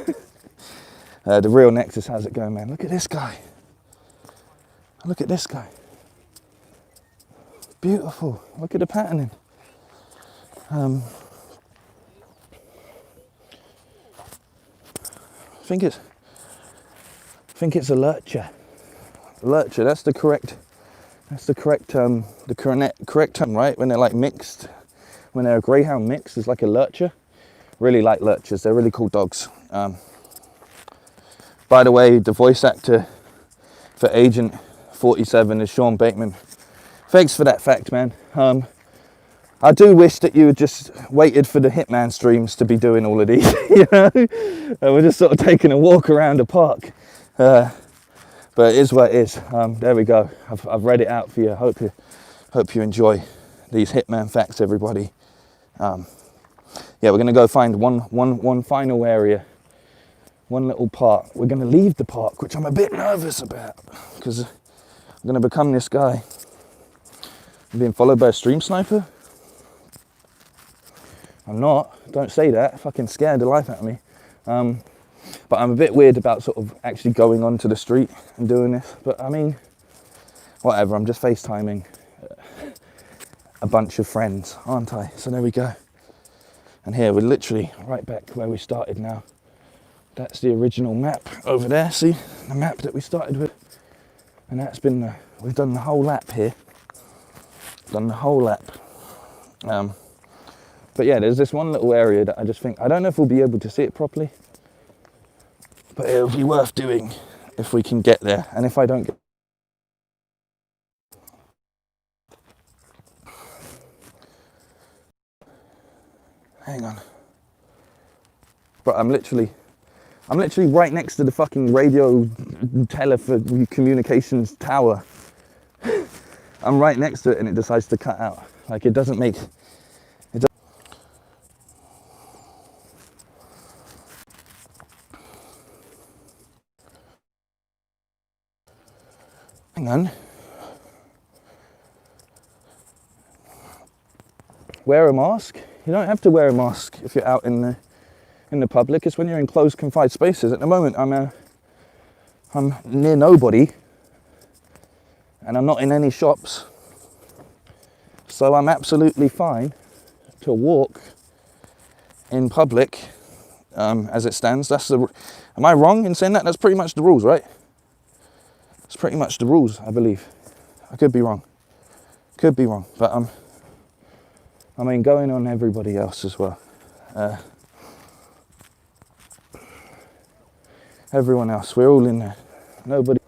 A: The real Nexus, how's it going, man? Look at this guy. Look at this guy. Beautiful. Look at the patterning. I think it's a lurcher. Lurcher. That's the correct term, right? When they're like mixed, when they're a greyhound mix, it's like a lurcher. Really like lurchers. They're really cool dogs. By the way, the voice actor for Agent 47 is Sean Bateman. Thanks for that fact, man. I do wish that you had just waited for the Hitman streams to be doing all of these, you know? We're just sort of taking a walk around the park. But it is what it is. There we go. I've read it out for you. Hope you enjoy these Hitman facts, everybody. Yeah, we're gonna go find one final area, one little park. We're gonna leave the park, which I'm a bit nervous about, because I'm gonna become this guy. I'm being followed by a stream sniper. I'm not, don't say that, fucking scared the life out of me. But I'm a bit weird about sort of actually going onto the street and doing this. But I mean, whatever, I'm just FaceTiming a bunch of friends, aren't I? So there we go. And here, we're literally right back where we started now. That's the original map over there, see? The map that we started with. And that's been, we've done the whole lap here. Done the whole lap. But yeah, there's this one little area that I just think, I don't know if we'll be able to see it properly, but it'll be worth doing if we can get there. And if I don't get... Hang on. But I'm literally right next to the fucking radio telecommunications tower. I'm right next to it and it decides to cut out. Like, it doesn't make... Hang on. Wear a mask. You don't have to wear a mask if you're out in the public. It's when you're in closed, confined spaces. At the moment, I'm near nobody, and I'm not in any shops, so I'm absolutely fine to walk in public as it stands. Am I wrong in saying that? That's pretty much the rules, right? It's pretty much the rules, I believe. I could be wrong. Could be wrong, but I mean, going on everybody else as well. Everyone else, we're all in there. Nobody.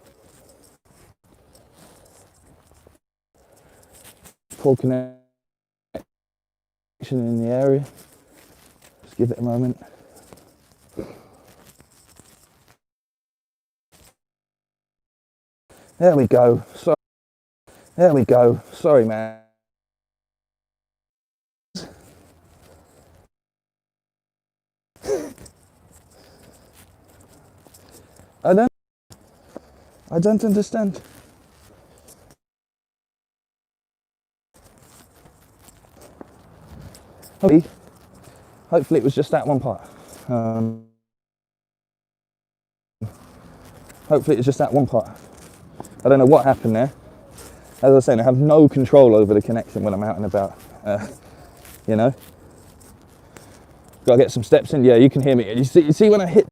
A: Poor connection in the area. Just give it a moment. There we go. So, there we go. Sorry, man. I don't understand. Hopefully it was just that one part. Hopefully it was just that one part. I don't know what happened there. As I was saying, I have no control over the connection when I'm out and about. You know? Gotta get some steps in. Yeah, you can hear me. You see when I hit...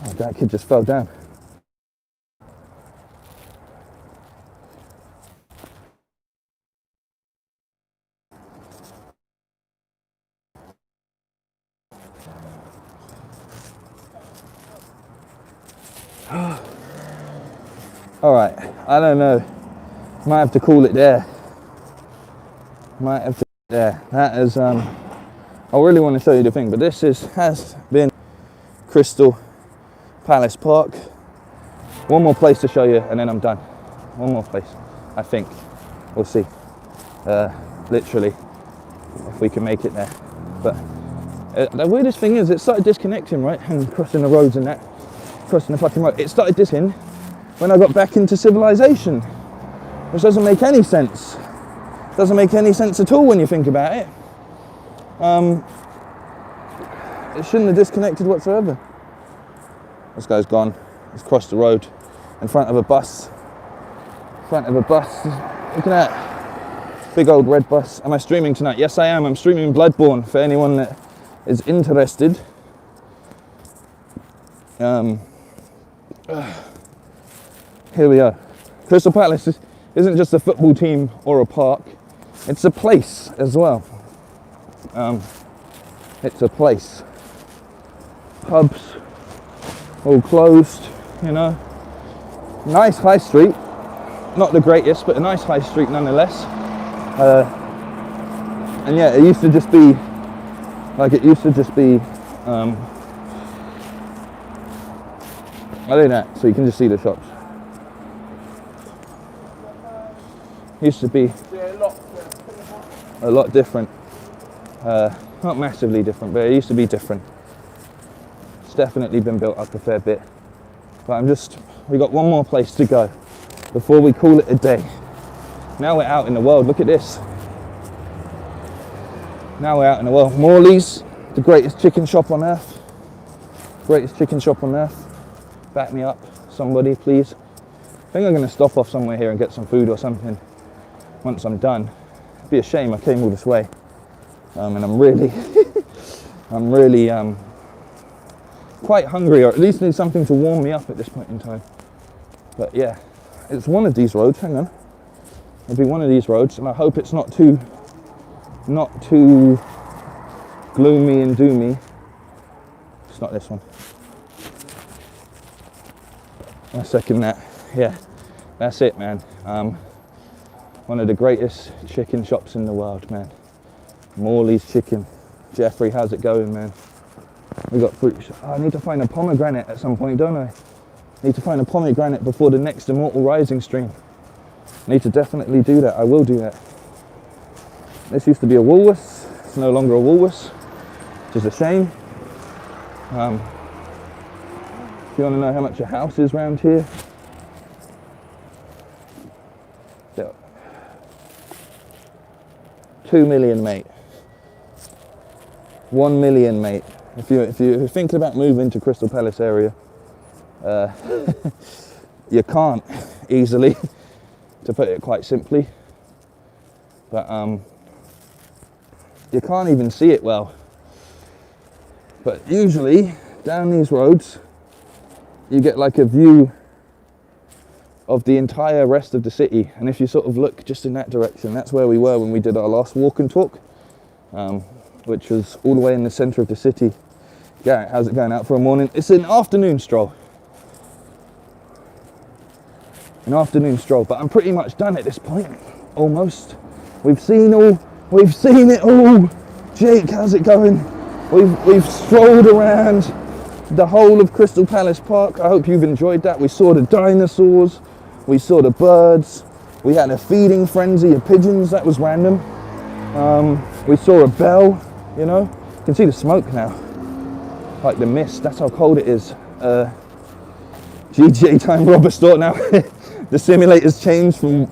A: Oh, that kid just fell down. All right, I don't know. Might have to call it there. Might have to there. That is, I really want to show you the thing, but this has been Crystal Palace Park. One more place to show you, and then I'm done. One more place, I think. We'll see. Literally, if we can make it there. But the weirdest thing is, it started disconnecting, right? And crossing the roads and that, crossing the fucking road. It started disconnecting when I got back into civilization, which doesn't make any sense. Doesn't make any sense at all when you think about it. It shouldn't have disconnected whatsoever. This guy's gone. He's crossed the road in front of a bus. In front of a bus. Look at that. Big old red bus. Am I streaming tonight? Yes, I am. I'm streaming Bloodborne for anyone that is interested. Here we are. Crystal Palace isn't just a football team or a park. It's a place as well. It's a place. Pubs all closed, you know. Nice high street. Not the greatest, but a nice high street nonetheless. And yeah, it used to just be like I do that so you can just see the shops. Used to be a lot different. Not massively different, but it used to be different. It's definitely been built up a fair bit. But we got one more place to go before we call it a day. Now we're out in the world. Look at this. Now we're out in the world. Morley's, the greatest chicken shop on earth. Greatest chicken shop on earth. Back me up, somebody, please. I think I'm going to stop off somewhere here and get some food or something once I'm done. It'd be a shame I came all this way. And I'm really, quite hungry, or at least need something to warm me up at this point in time. But yeah, it's one of these roads. Hang on, it'll be one of these roads, and I hope it's not too gloomy and doomy. It's not this one. I second that. Yeah, that's it, man. One of the greatest chicken shops in the world, man. Morley's Chicken. Jeffrey, how's it going, man? We got fruit. Oh, I need to find a pomegranate at some point, don't I? Need to find a pomegranate before the next Immortal Rising stream. Need to definitely do that. I will do that. This used to be a Woolworths. It's no longer a Woolworths, which is a shame. If you want to know how much a house is around here, yeah. 2 million, mate. 1 million, mate. If you're thinking about moving to Crystal Palace area, you can't easily, to put it quite simply. But you can't even see it well. But usually down these roads, you get like a view of the entire rest of the city. And if you sort of look just in that direction, that's where we were when we did our last walk and talk. Which was all the way in the centre of the city. Garrett, how's it going out for a morning? It's an afternoon stroll. An afternoon stroll, but I'm pretty much done at this point, almost. We've seen it all. Jake, how's it going? We've strolled around the whole of Crystal Palace Park. I hope you've enjoyed that. We saw the dinosaurs, we saw the birds, we had a feeding frenzy of pigeons, that was random. We saw a bell, you know. You can see the smoke now, like the mist, that's how cold it is. GTA Time Robber Store now. The simulator's changed from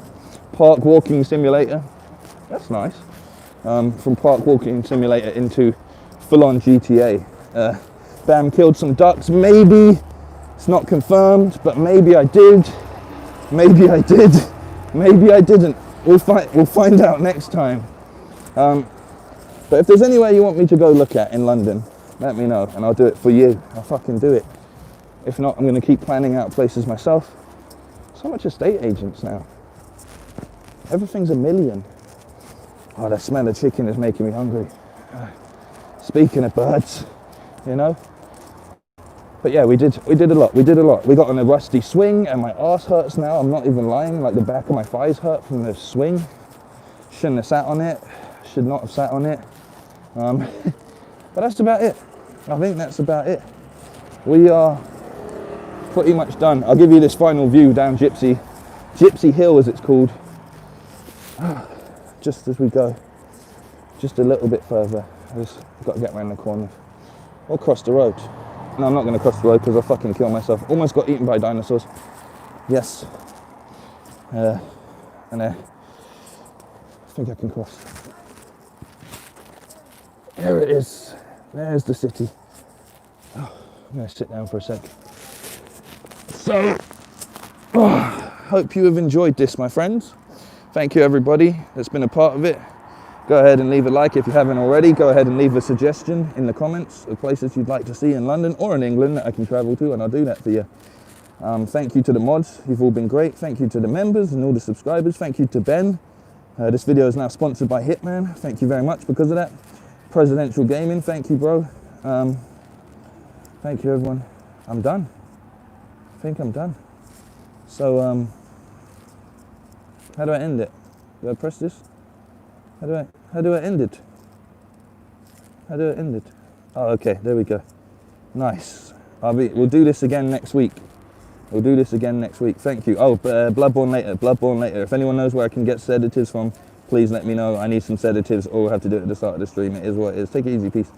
A: Park Walking Simulator. That's nice. From Park Walking Simulator into full-on GTA. Bam, killed some ducks. Maybe, it's not confirmed, but maybe I did. Maybe I did. Maybe I didn't. We'll find out next time. But if there's anywhere you want me to go look at in London, let me know and I'll do it for you. I'll fucking do it. If not, I'm going to keep planning out places myself. So much estate agents now. Everything's a million. Oh, the smell of chicken is making me hungry. Speaking of birds, you know. But yeah, we did a lot. We got on a rusty swing, and my ass hurts now. I'm not even lying. Like the back of my thighs hurt from the swing. Shouldn't have sat on it. Should not have sat on it. But that's about it. I think that's about it. We are pretty much done. I'll give you this final view down Gypsy Hill, as it's called. Just as we go, just a little bit further. I've got to get around the corner or cross the road. No, I'm not going to cross the road because I'll fucking kill myself. Almost got eaten by dinosaurs. Yes. And I think I can cross. There it is. There's the city. Oh, I'm going to sit down for a sec. So, hope you have enjoyed this, my friends. Thank you, everybody that's been a part of it. Go ahead and leave a like if you haven't already. Go ahead and leave a suggestion in the comments of places you'd like to see in London or in England that I can travel to, and I'll do that for you. Thank you to the mods. You've all been great. Thank you to the members and all the subscribers. Thank you to Ben. This video is now sponsored by Hitman. Thank you very much because of that. Presidential Gaming. Thank you, bro. Thank you, everyone. I'm done. I think I'm done. So, how do I end it? Do I press this? How do I end it? How do I end it? Oh, okay, there we go. Nice. We'll do this again next week. Thank you. Oh, Bloodborne later. If anyone knows where I can get sedatives from, please let me know. I need some sedatives, or we'll have to do it at the start of the stream. It is what it is. Take it easy, peace.